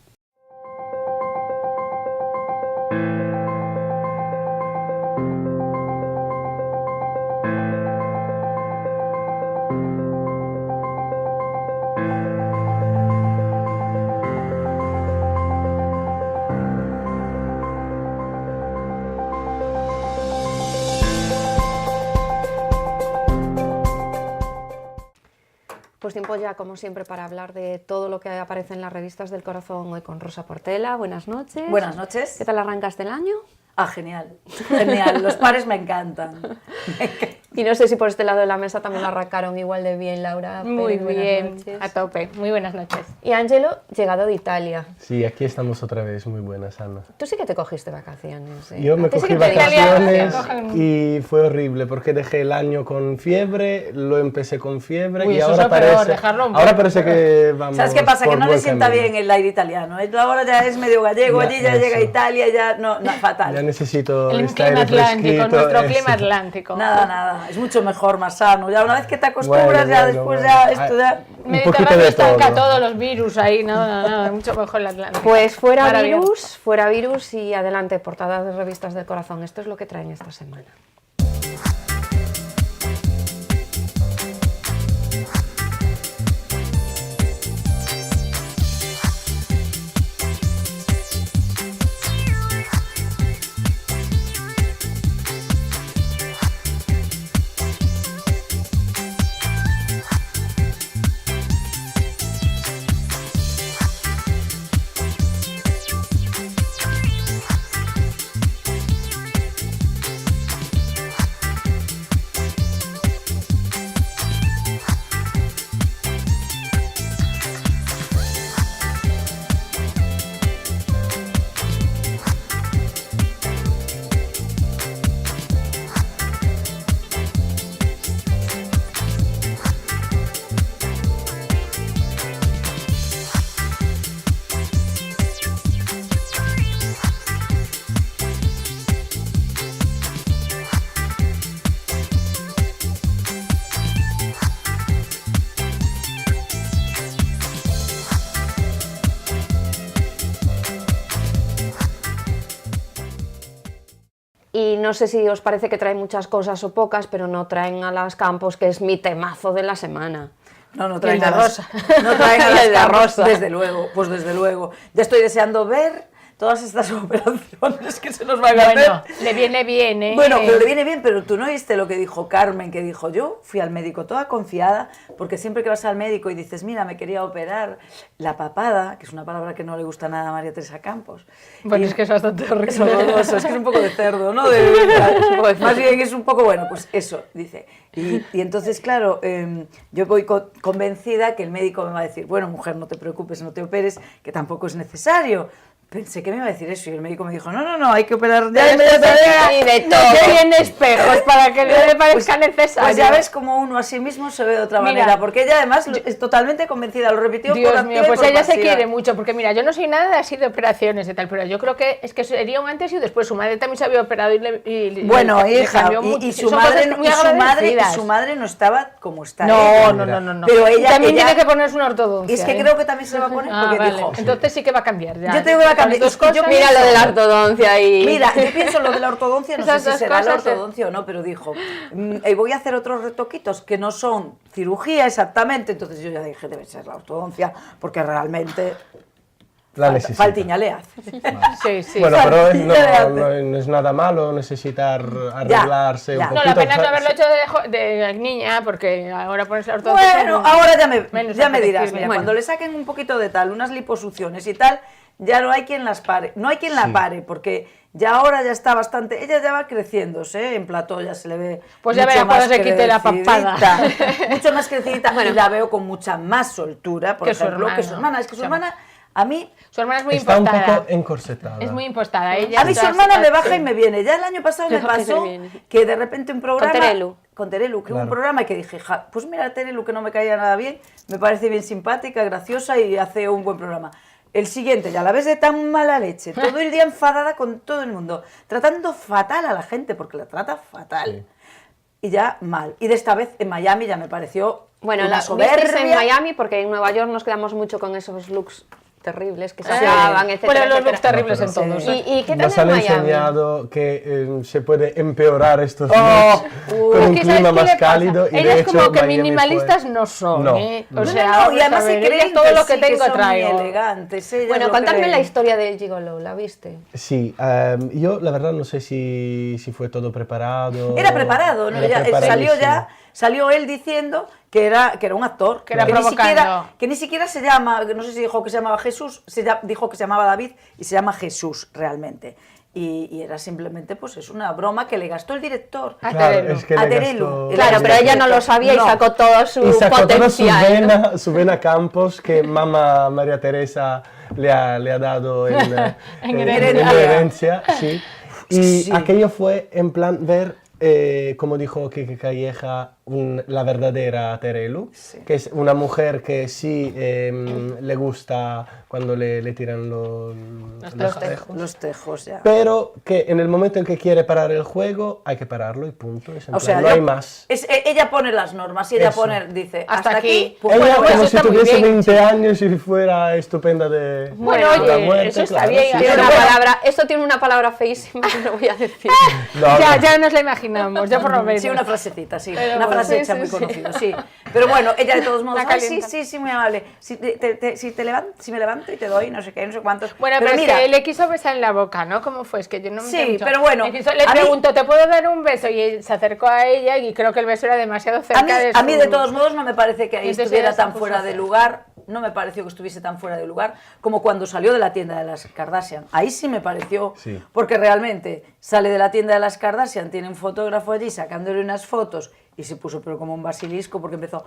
Pues tiempo ya, como siempre, para hablar de todo lo que aparece en las revistas del corazón hoy con Rosa Portela. Buenas noches. Buenas noches. ¿Qué tal arrancaste el año? Ah, genial, genial. Los pares me encantan. Y no sé si por este lado de la mesa también la arrancaron igual de bien, Laura. Muy Pérez, bien, noches. a tope. Muy buenas noches. Y Ángelo, llegado de Italia. Sí, aquí estamos otra vez. Muy buenas, Ana. Tú sí que te cogiste vacaciones. Yo me A ti sí cogí que te vacaciones cogen- y fue horrible porque dejé el año con fiebre, lo empecé con fiebre Uy, y eso ahora es lo peor, parece, dejarlo en ahora pie. parece que vamos. ¿Sabes qué pasa? Que por no le buen sienta camino. bien el aire italiano. Ahora ya es medio gallego, Ya, allí ya eso. llega a Italia, ya no, fatal. Ya necesito El este clima aire atlántico, fresquito, nuestro eso. clima atlántico. Nada, es mucho mejor, más sano. Ya una vez que te acostumbras, Bueno, ya bueno, después bueno. ya esto ya... Un poquito Mediterráneo de estanca todo. todos los virus ahí, no, mucho mejor el Atlántico. Pues fuera Maravilloso. virus y adelante, portadas de revistas del corazón. Esto es lo que traen esta semana. Y no sé si os parece que traen muchas cosas o pocas, pero no traen a las Campos, que es mi temazo de la semana. No traen de a las, Rosa. no traen a Y las el de Campos, Rosa. desde luego, pues desde luego. Ya estoy deseando ver todas estas operaciones que se nos van a hacer. Bueno, le viene bien, ¿eh? Bueno, pero le viene bien, pero tú no oíste lo que dijo Carmen, que dijo, yo fui al médico toda confiada, porque siempre que vas al médico y dices, mira, me quería operar la papada, que es una palabra que no le gusta nada a María Teresa Campos. Bueno, Y- es que es bastante horrible. Es horroroso, es que es un poco de cerdo, ¿no? Más bien es un poco, bueno, pues eso, dice. Y entonces, claro, yo voy convencida que el médico me va a decir, bueno, mujer, no te preocupes, no te operes, que tampoco es necesario. pensé que me iba a decir eso y el médico me dijo, no, hay que operar ya Pero inmediatamente. y de todo. No tiene espejos para que no le parezca necesario. Pues ya ves como uno a sí mismo se ve de otra manera, porque ella además es totalmente convencida, lo repitió por Dios activa mío, y pues por ella se pasiva. quiere mucho, porque mira, yo no soy nada así de operaciones y tal, pero yo creo que es que sería un antes y un después. Su madre también se había operado Bueno, le hija, cambió mucho. y su Son madre, cosas muy agradecidas. su madre no estaba como está. No, ella. no. Pero ella también tiene que ponerse una ortodoncia. Y es que creo que también se la va a poner porque vale. dijo... Entonces sí que va a cambiar ya. Yo te digo que va a cambiar. Las dos cosas, Mira lo de la ortodoncia y... Mira, yo pienso lo de la ortodoncia, no sé Esas si dos será la cosas, ortodoncia o no, pero dijo, voy a hacer otros retoquitos que no son cirugía exactamente, entonces yo ya dije, debe ser la ortodoncia, porque realmente faltiña le hace. Sí. Bueno, pero no es nada malo necesitar arreglarse un poquito. No, la pena es no haberlo hecho de niña, porque ahora pones la ortodoncia... Bueno, ahora ya me dirás, apetecible. mira, cuando le saquen un poquito de tal, unas liposucciones y tal, ya no hay quien las pare, no hay quien la pare, porque ya ahora ya está bastante, ella ya va creciéndose, en plató ya se le ve pues ya mucho verá cuando más se quite la papada. Mucho más crecidita, y la veo con mucha más soltura, por ejemplo, que su hermana. Es que su hermana, a mí... Su hermana es muy está impostada. un poco encorsetada. Es muy impostada. Ella a mí su hermana me baja y me viene. Ya el año pasado me pasó que de repente un programa... Con Terelu, que hubo un programa que dije, pues mira Terelu, que no me caía nada bien, me parece bien simpática, graciosa y hace un buen programa. El siguiente, ya la ves de tan mala leche, todo el día enfadada con todo el mundo, tratando fatal a la gente, porque la trata fatal. Y ya mal. Y de esta vez en Miami ya me pareció una soberbia. Visteis en Miami, porque en Nueva York nos quedamos mucho con esos looks terribles que se usaban, etcétera. Bueno, los looks terribles en todos. ¿Y qué tal nos en han Miami? enseñado que se puede empeorar estos looks con un clima más cálido. Y ellas de hecho, como que Miami minimalistas no son, No, O sea, y además se creen todo lo que sí, tengo son traigo. muy elegantes. Bueno, contadme la historia del Gigolo, ¿la viste? Sí, yo la verdad no sé si fue todo preparado. Era preparado, ¿no? Salió él diciendo que era un actor, que era provocando. Que ni siquiera se llama, no sé si dijo que se llamaba Jesús, dijo que se llamaba David y se llama Jesús realmente. Y era simplemente, pues es una broma que le gastó el director a Terelu. Claro, pero ella no lo sabía y sacó todo su potencial. Toda su vena Campos que mamá María Teresa le ha dado en herencia. Sí. Y aquello fue en plan ver, como dijo Kike Calleja, la verdadera Terelu, que es una mujer que sí le gusta cuando le tiran los tejos, ya. Pero que en el momento en que quiere parar el juego, hay que pararlo y punto. Es en plan, no hay más. Ella pone las normas y ella dice, hasta aquí. Pues ella como si tuviese 20 años y fuera estupenda de la muerte. Eso está bien. Esto tiene una palabra feísima que no voy a decir. Ya nos la imaginamos, ya por lo menos. Sí, una frasecita, sí. Una frase hecha muy conocida, sí. Pero bueno, ella de todos modos, sí, muy amable. Si me levanto y te doy no sé qué, no sé cuántos. Bueno, pero mira, es que le quiso besar en la boca, ¿no? ¿Cómo fue? Es que yo no me Sí, pero bueno. Le preguntó, ¿te puedo dar un beso? Y se acercó a ella y creo que el beso era demasiado cerca de su... A mí de todos modos no me parece que ahí estuviera tan fuera de lugar. No me pareció que estuviese tan fuera de lugar como cuando salió de la tienda de las Kardashian. Ahí sí me pareció, porque realmente sale de la tienda de las Kardashian, tiene un fotógrafo allí sacándole unas fotos y se puso pero como un basilisco porque empezó,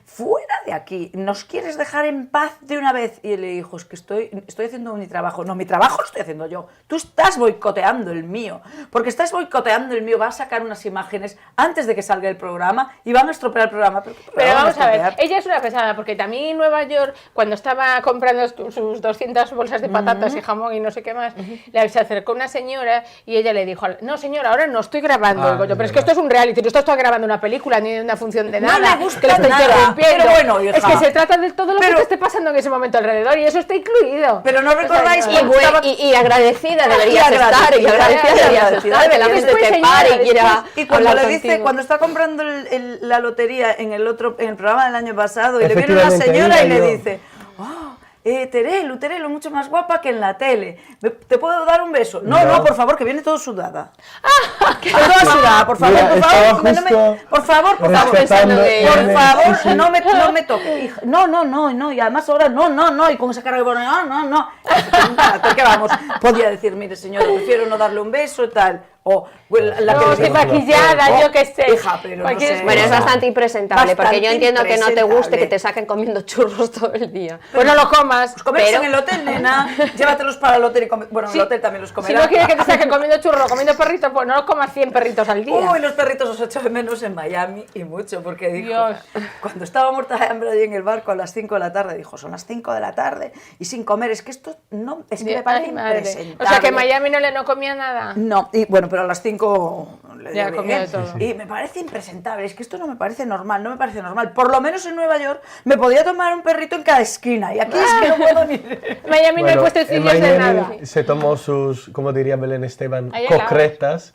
fuera de aquí, ¿nos quieres dejar en paz de una vez? Y él le dijo, es que estoy haciendo mi trabajo. No, mi trabajo lo estoy haciendo yo. Tú estás boicoteando el mío. Porque estás boicoteando el mío, va a sacar unas imágenes antes de que salga el programa y van a estropear el programa. Pero vamos a ver, ella es una pesada, porque también en Nueva York, cuando estaba comprando sus 200 bolsas de patatas y jamón y no sé qué más, se acercó una señora y ella le dijo, no señora, ahora no estoy grabando. Digo yo, pero es que esto es un reality, no estoy grabando una película ni una función de nada. No me gusta que lo estoy nada, pero bueno, hija. Es que se trata de todo lo que te esté pasando en ese momento alrededor y eso está incluido. Pero no recordáis y agradecida deberías estar, y agradecida deberías estar, que la gente te pare y quiera y cuando hablar le dice, contigo. cuando está comprando la lotería en el programa del año pasado y le viene una señora y le dice, Terelu, mucho más guapa que en la tele. ¿Te puedo dar un beso? No, por favor, que viene todo sudada. Toda sudada, por favor, no me toques. No, y además ahora no, y con esa cara de no. ¿Qué vamos? Podía decir, mire señora, prefiero no darle un beso y tal. o la No, que estoy maquillada, yo qué sé. Hija, pero no sé. Bueno, es bastante impresentable, porque yo Bastante entiendo que no te guste impresentable. que te saquen comiendo churros todo el día. Pues no lo comas. Pues comerse Pero- en el hotel, nena, llévatelos para el hotel y bueno, en el hotel también los Si comerás. no quieres que te saquen comiendo churro, comiendo perritos, pues no comas 100 perritos al día. Uy, los perritos os echo de menos en Miami y mucho, porque dijo, Dios. cuando estaba muerta de hambre allí en el barco a las 5 de la tarde, dijo, son las 5 de la tarde y sin comer, es que esto no, es que me parece Ay, madre. impresentable. O sea que en Miami no comía nada. No, y bueno, pero a las 5 le Ya dio comía bien. de todo. Y me parece impresentable, es que esto no me parece normal, no me parece normal. Por lo menos en Nueva York me podía tomar un perrito en cada esquina y aquí es que no puedo ni... En Miami no hay Bueno, puestecillos en de Miami nada. se tomó sus, como diría Belén Esteban, Ahí concretas.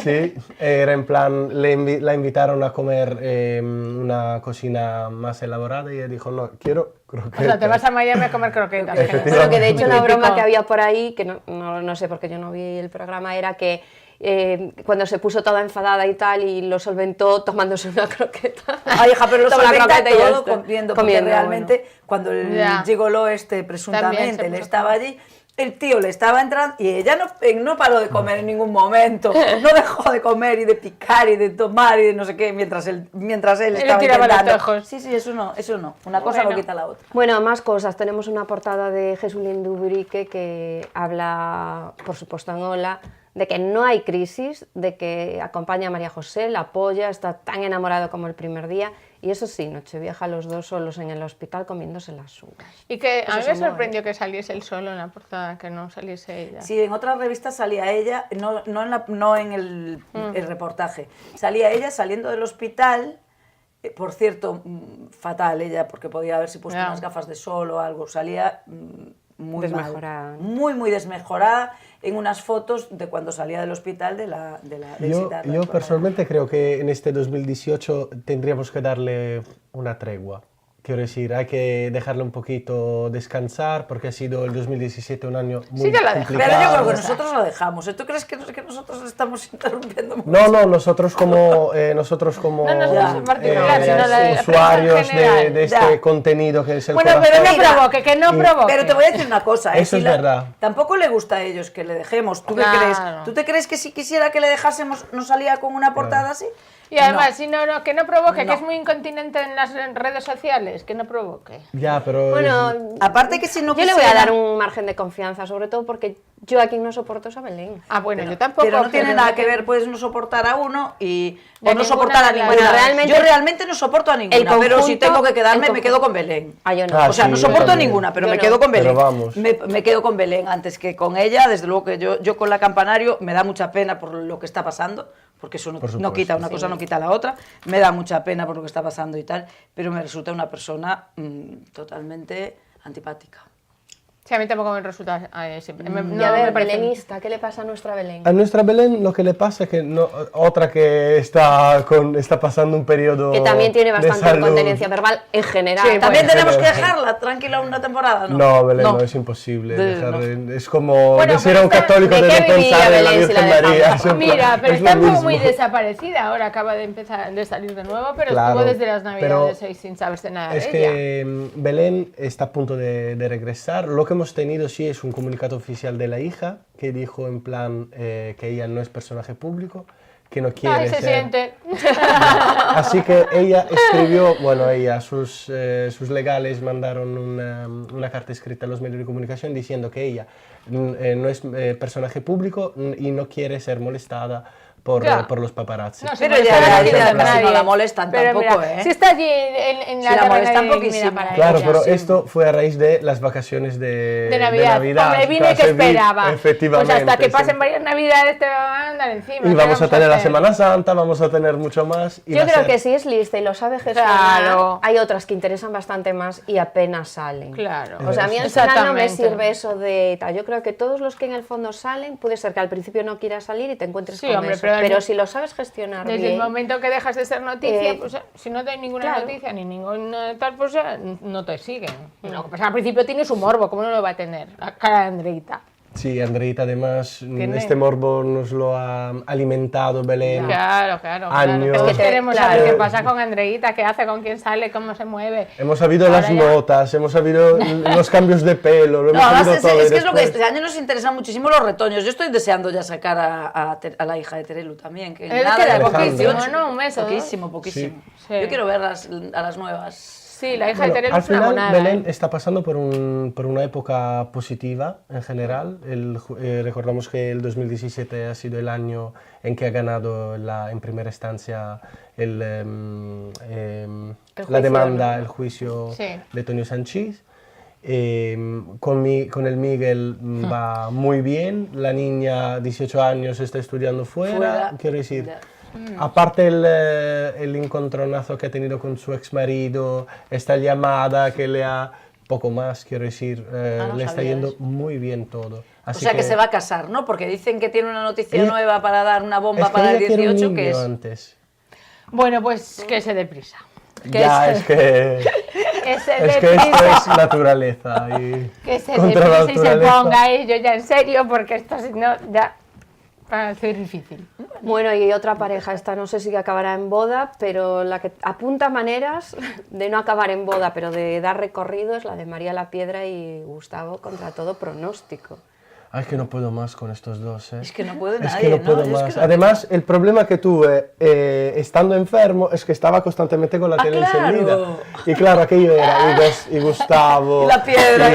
Sí, era en plan, la invitaron a comer una cocina más elaborada y ella dijo, no, quiero O sea, te croquetas. vas a Miami a comer croquetas. Bueno, que de hecho la Típico. broma que había por ahí, que no sé porque yo no vi el programa, era que cuando se puso toda enfadada y tal y lo solventó tomándose una croqueta. Ay, hija, pero lo Toma la solventa croqueta y ya todo está. comiendo, porque Comiendo, realmente cuando el Ya. gigoló También presuntamente se le puso estaba allí, el tío le estaba entrando y ella no paró de comer en ningún momento, no dejó de comer y de picar y de tomar y de no sé qué mientras él estaba tiraba los intentando. tojos. Sí, eso no, una cosa no Bueno. quita la otra. Bueno, más cosas. Tenemos una portada de Jesulín Dubrique que habla, por supuesto en Hola, de que no hay crisis, de que acompaña a María José, la apoya, está tan enamorado como el primer día. Y eso sí, Nochevieja los dos solos en el hospital comiéndose las uvas. Y que a Eso mí es me amor, sorprendió que saliese él solo en la portada, que no saliese ella. Sí, en otras revistas salía ella, no en el reportaje, salía ella saliendo del hospital, por cierto, fatal ella, porque podía haberse puesto Ya. unas gafas de sol o algo, salía muy Desmejorada, mal, ¿no? muy desmejorada en unas fotos de cuando salía del hospital de visitarla. Yo personalmente creo que en este 2018 tendríamos que darle una tregua. Quiero decir, hay que dejarle un poquito descansar porque ha sido el 2017 un año muy ya la dejamos. complicado. Pero yo creo que nosotros lo dejamos. ¿Tú crees que nosotros le estamos interrumpiendo mucho? No, nosotros como No, nosotros en particular, ya, sino la usuarios prensa en general. de este Ya. contenido que es el Bueno, corazón. pero no Mira, provoque, que no provoque. Pero te voy a decir una cosa. Eso es verdad. Tampoco le gusta a ellos que le dejemos. ¿Tú qué Claro. crees? ¿Tú te crees que si quisiera que le dejásemos no salía con una portada así? Y además, si no, que no provoque, No. que es muy incontinente en las redes sociales, que no provoque. Ya, pero Bueno, Aparte que si no yo le voy a quisiera- dar un margen de confianza, sobre todo porque yo a quien no soporto es a Belén. Ah, bueno, yo tampoco. Pero no tiene nada que ver, puedes no soportar a uno De o no soportar a ninguna ninguna. Bueno, realmente- yo realmente no soporto a ninguna, pero si conjunto- tengo que quedarme el me quedo con Belén. Ah, yo no. Ah, O sea, sí, no yo soporto también. ninguna, pero Yo me no. quedo con Pero Belén. vamos. Me quedo con Belén antes que con ella. Desde luego que yo con la Campanario me da mucha pena por lo que está pasando, porque eso no, Por no supuesto. quita una cosa, no quita la otra. Me da mucha pena por lo que está pasando y tal, pero me resulta una persona totalmente antipática. Sí, a mí tampoco me resulta siempre. Y a ver, belenista, ¿qué le pasa a nuestra Belén? a nuestra Belén lo que le pasa es que otra que está pasando un periodo Que también tiene de bastante salud. incontinencia verbal en general. Sí, ¿También bueno, tenemos que sí. dejarla tranquila una temporada? No, Belén, no, es imposible. No. Es como Bueno, decir pero a un está- católico ¿de de qué no viviría pensar en la Belén si la Virgen dejamos? María. es en Mira, plan- pero es está lo muy, mismo. muy desaparecida. Ahora acaba de empezar de salir de nuevo, pero Claro, estuvo desde las Navidades pero ahí sin saberse nada Es de ella. que Belén está a punto de regresar. Lo que hemos tenido sí es un comunicado oficial de la hija que dijo en plan que ella no es personaje público, que no quiere Ay, se ser. siente. Así que ella escribió, bueno, sus legales mandaron una carta escrita a los medios de comunicación diciendo que ella no es personaje público y no quiere ser molestada Claro. por los paparazzi. No, Pero si ya molesta la a vida, nadie. no la molestan Pero tampoco, mira, ¿eh? Si está allí en Si la la tierra molestan nadie poquísimo. mira para Claro, ella. pero sí. esto fue a raíz de las vacaciones de Navidad. Hombre, vine Claro, que se vi- esperaba. Efectivamente. Pues hasta que sí. pasen varias Navidades te van a andar encima. Y ¿qué vamos a tener la hacer? Semana Santa, vamos a tener mucho más. Y Yo va a creo ser- que si es lista y lo sabe gestionar, Claro. hay otras que interesan bastante más y apenas salen. Claro. O sea, a mí al final no me Exactamente. sirve eso de tal. Yo creo que todos los que en el fondo salen, puede ser que al principio no quieras salir y te encuentres Sí, con hombre, eso. pero Pero al- si lo sabes gestionar Desde bien, el momento que dejas de ser noticia, Eh, pues si no hay ninguna claro. noticia ni ningún tal, pues ya no te siguen. Lo que pasa, al principio tiene su morbo, ¿cómo no lo va a tener? La cara de Andreita. Sí, Andreita además, este morbo nos lo ha alimentado Belén. Claro. Años. Es que queremos saber qué pasa con Andreita, qué hace, con quién sale, cómo se mueve. Hemos sabido las notas, hemos sabido los cambios de pelo, lo hemos sabido todo. Es que es lo que este año nos interesan muchísimo los retoños. Yo estoy deseando ya sacar a la hija de Terelu también, que queda poquísimo, ¿no? Un mes o dos. Poquísimo. Sí. Yo quiero ver a las nuevas. Sí, la hija de Terelu al es una final monada. Belén está pasando por una época positiva en general. Recordamos que el 2017 ha sido el año en que ha ganado en primera instancia la demanda, el juicio de Toño Sanchís. Con el Miguel va muy bien, la niña 18 años está estudiando fuera. Quiero decir, aparte el encontronazo que ha tenido con su ex marido, esta llamada que le ha, poco más, quiero decir, le está yendo muy bien todo. Así que se va a casar, ¿no? Porque dicen que tiene una noticia nueva para dar, una bomba para el 18, que es... Antes. Bueno, pues que se dé prisa. Es que esto es naturaleza. Que se dé prisa y se ponga ello ya en serio, porque esto si no, ya va a ser difícil. Bueno, y otra pareja, esta no sé si acabará en boda, pero la que apunta maneras de no acabar en boda, pero de dar recorrido, es la de María La Piedra y Gustavo contra todo pronóstico. Ay, es que no puedo más con estos dos, ¿eh? Es que no puede nadie, es que no puedo más. Es que Además, el problema que tuve estando enfermo es que estaba constantemente con la tele encendida. Y claro, aquello era y Gustavo... Y la piedra,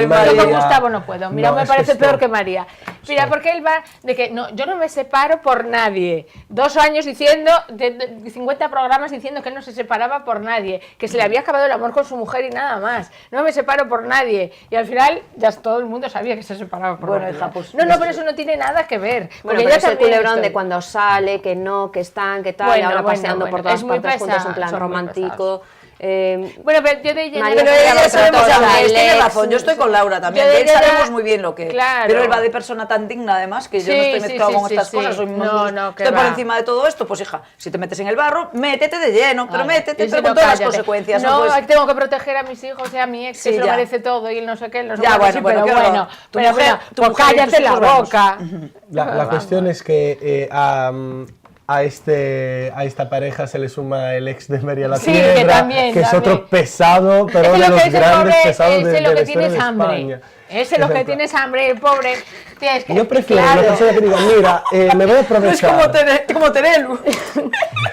y María. Yo con Gustavo no puedo. Mira, me parece peor que María. Mira, porque él va de que no, yo no me separo por nadie. 2 años diciendo, de 50 programas diciendo que él no se separaba por nadie, que se le había acabado el amor con su mujer y nada más. No me separo por nadie. Y al final ya todo el mundo sabía que se separaba por nadie. Hija, pues, no, pero eso no tiene nada que ver. Bueno, pero es el culebrón de cuando sale, que no, que están, que tal, y ahora paseando por todas partes juntos en plan romántico. Bueno, pero yo de ella... Pero ella sabemos ya, tiene razón, yo estoy con Laura también, de él sabemos muy bien lo que es. Pero él va de persona tan digna además, que yo no estoy mezclado con estas cosas, estoy por encima de todo esto, pues hija, si te metes en el barro, métete de lleno, pero métete, pero con todas las consecuencias. No, tengo que proteger a mis hijos y a mi ex, que se lo merece todo, y él no sé qué, no sé qué, pero bueno, pues cállate la boca. La cuestión es que a esta pareja se le suma el ex de María La Piedra, que es otro pesado, pero de los grandes pesados de la historia de España. Ese lo que tienes hambre, el pobre. Yo prefiero una persona que diga, mira, me voy a aprovechar. Es como Terelu.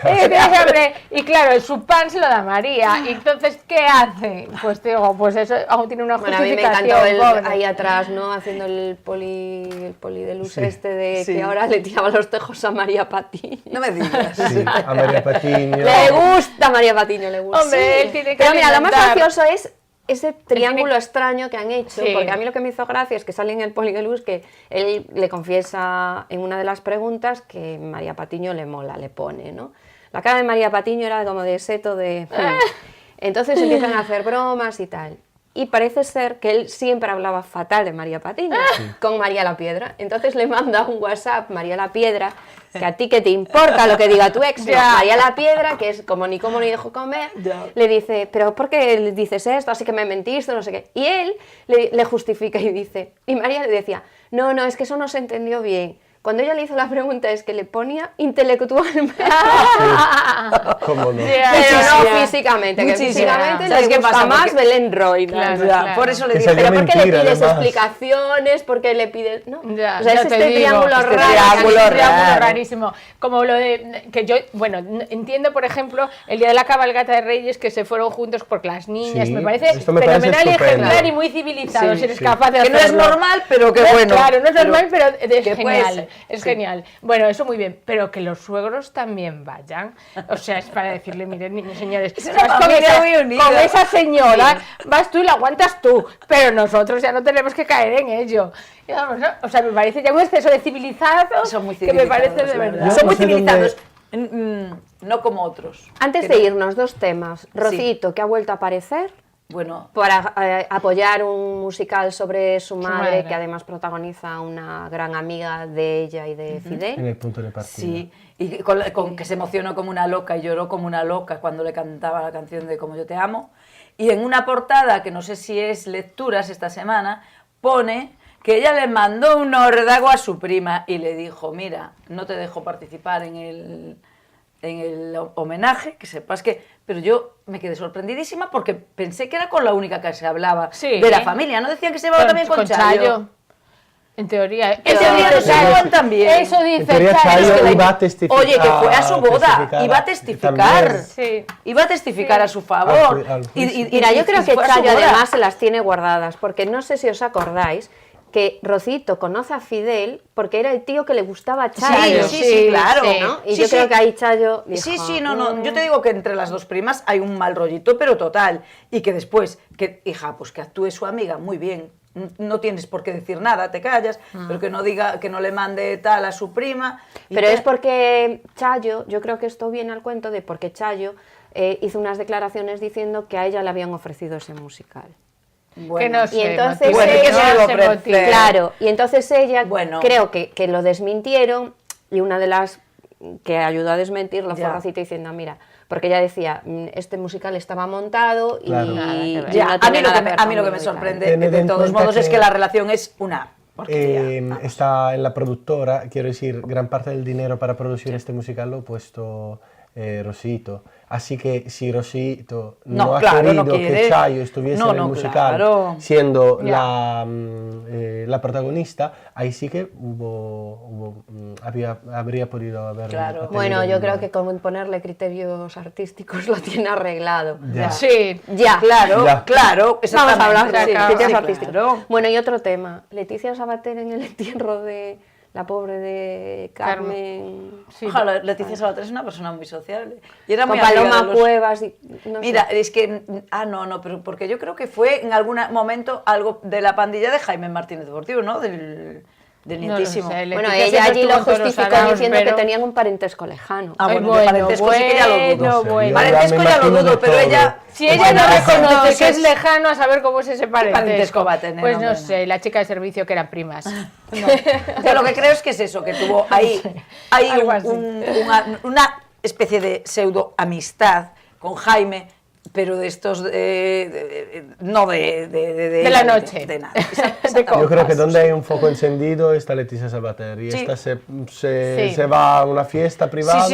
Tienes hambre. Y claro, su pan se lo da María. Y entonces, ¿qué hace? Pues digo, pues eso aún tiene una justificación. A mí me encantó ahí atrás, ¿no? Haciendo el poli de luz que ahora le tiraba los tejos a María Patiño. No me digas. Sí, a María Patiño. Le gusta a María Patiño, le gusta. Hombre, él tiene que Pero mira, lo más gracioso es ese triángulo extraño que han hecho, porque a mí lo que me hizo gracia es que sale en el poli de luz que él le confiesa en una de las preguntas que María Patiño le mola, le pone, ¿no? La cara de María Patiño era como de seto de... Entonces empiezan a hacer bromas y tal. Y parece ser que él siempre hablaba fatal de María Patiño, con María La Piedra. Entonces le manda un WhatsApp María La Piedra, que a ti que te importa lo que diga tu ex, María La Piedra, que es como ni como ni dejo comer, le dice, pero ¿por qué le dices esto? Así que me mentiste, no sé qué. Y él le justifica y dice, y María le decía, no, es que eso no se entendió bien. Cuando ella le hizo la pregunta es que le ponía intelectualmente. ¿Cómo no? Pero no físicamente, que físicamente le gusta más Belén Roy. Claro. Por eso le dice, pero ¿por qué le pides explicaciones? ¿Por qué le pides...? No. O sea, es este triángulo rarísimo. Como lo de... que yo, bueno, entiendo, por ejemplo, el día de la cabalgata de Reyes, que se fueron juntos porque las niñas, me parece fenomenal y ejemplar y muy civilizado, si eres capaz de hacerlo. Que no es normal, pero que bueno. Claro, no es normal, pero es genial. Es genial. Bueno, eso muy bien, pero que los suegros también vayan. O sea, es para decirle, miren, niños, señores, con esa señora vas tú y la aguantas tú, pero nosotros ya no tenemos que caer en ello. Y vamos, ¿no? O sea, me parece ya un exceso de civilizado que me parece de verdad. Son muy civilizados. No como otros. Antes de irnos, 2 temas. Rocito, que ha vuelto a aparecer. Bueno, para apoyar un musical sobre su madre, que además protagoniza una gran amiga de ella y de Fidel. En el punto de partida. Sí, y con que se emocionó como una loca y lloró como una loca cuando le cantaba la canción de Como yo te amo. Y en una portada, que no sé si es lecturas esta semana, pone que ella le mandó un ordago a su prima y le dijo, mira, no te dejo participar en el homenaje, que sepas que... Pero yo me quedé sorprendidísima porque pensé que era con la única que se hablaba de la familia, ¿no? Decían que se llevaba también con Chayo. En teoría. En teoría no se llevan también. Eso dice Chayo. Iba a testificar. Oye, que fue a su boda, iba a testificar. Sí. Iba a testificar a su favor. Mira, yo creo que Chayo además se las tiene guardadas, porque no sé si os acordáis que Rocito conoce a Fidel porque era el tío que le gustaba a Chayo. Sí, claro. ¿no? Y yo creo que ahí Chayo dijo, Sí, no, yo te digo que entre las dos primas hay un mal rollito, pero total. Y que después, que hija, pues que actúe su amiga, muy bien. No tienes por qué decir nada, te callas, pero que no diga, que no le mande tal a su prima. Pero es porque Chayo, yo creo que esto viene al cuento de porque Chayo hizo unas declaraciones diciendo que a ella le habían ofrecido ese musical. Bueno, que no sé, y entonces claro, y entonces ella creo que lo desmintieron, y una de las que ayudó a desmentirlo fue Rocito diciendo, mira, porque ella decía, este musical estaba montado y Claro. a mí lo que me sorprende de todos modos es que la relación es una porquería. Está en la productora, quiero decir, gran parte del dinero para producir este musical lo ha puesto Rosito. Así que si Rosito no ha querido que Chayo estuviese en el musical siendo la protagonista, ahí sí que habría podido haber... Bueno, yo creo que con ponerle criterios artísticos lo tiene arreglado. Sí, claro. Vamos a hablar de criterios artísticos. Claro. Bueno, y otro tema. Leticia Sabater en el entierro de la pobre de Carmen. Sí. Ojalá, Leticia Sabater es una persona muy sociable. Y era con muy Paloma Cuevas. Mira, es que... pero porque yo creo que fue en algún momento algo de la pandilla de Jaime Martínez Deportivo, ¿no? Del nietísimo. No lo sé, bueno, ella allí lo justificó diciendo que tenían un parentesco lejano. Bueno, parentesco sí que ya lo dudo. Bueno. Parentesco ya lo dudo, pero ella... Si ella no reconoce que es lejano, a saber cómo es ese parentesco. Va a tener, pues no sé, la chica de servicio que eran primas. Yo lo que creo es que es eso, que tuvo ahí una especie de pseudo amistad con Jaime, pero de estos no de la noche. De nada. Yo creo que donde hay un foco encendido está Leticia Sabater y esta se va a una fiesta privada,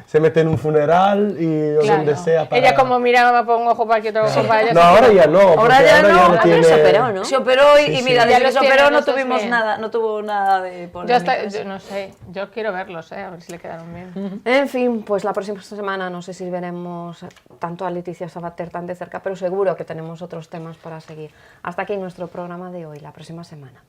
se mete en un funeral y donde sea para... Ella como miraba para un ojo para aquí, otro ojo para allá. No, ahora ya no. Ahora ya no tiene... se operó, ¿no? Se operó y mira, ya desde que se tiene, operó no estos tuvimos bien. nada, no tuvo nada de polémica. Yo no sé, yo quiero verlos, a ver si le quedaron bien. En fin, pues la próxima semana no sé si veremos tanto a Leticia Sabater tan de cerca, pero seguro que tenemos otros temas para seguir. Hasta aquí nuestro programa de hoy, la próxima semana.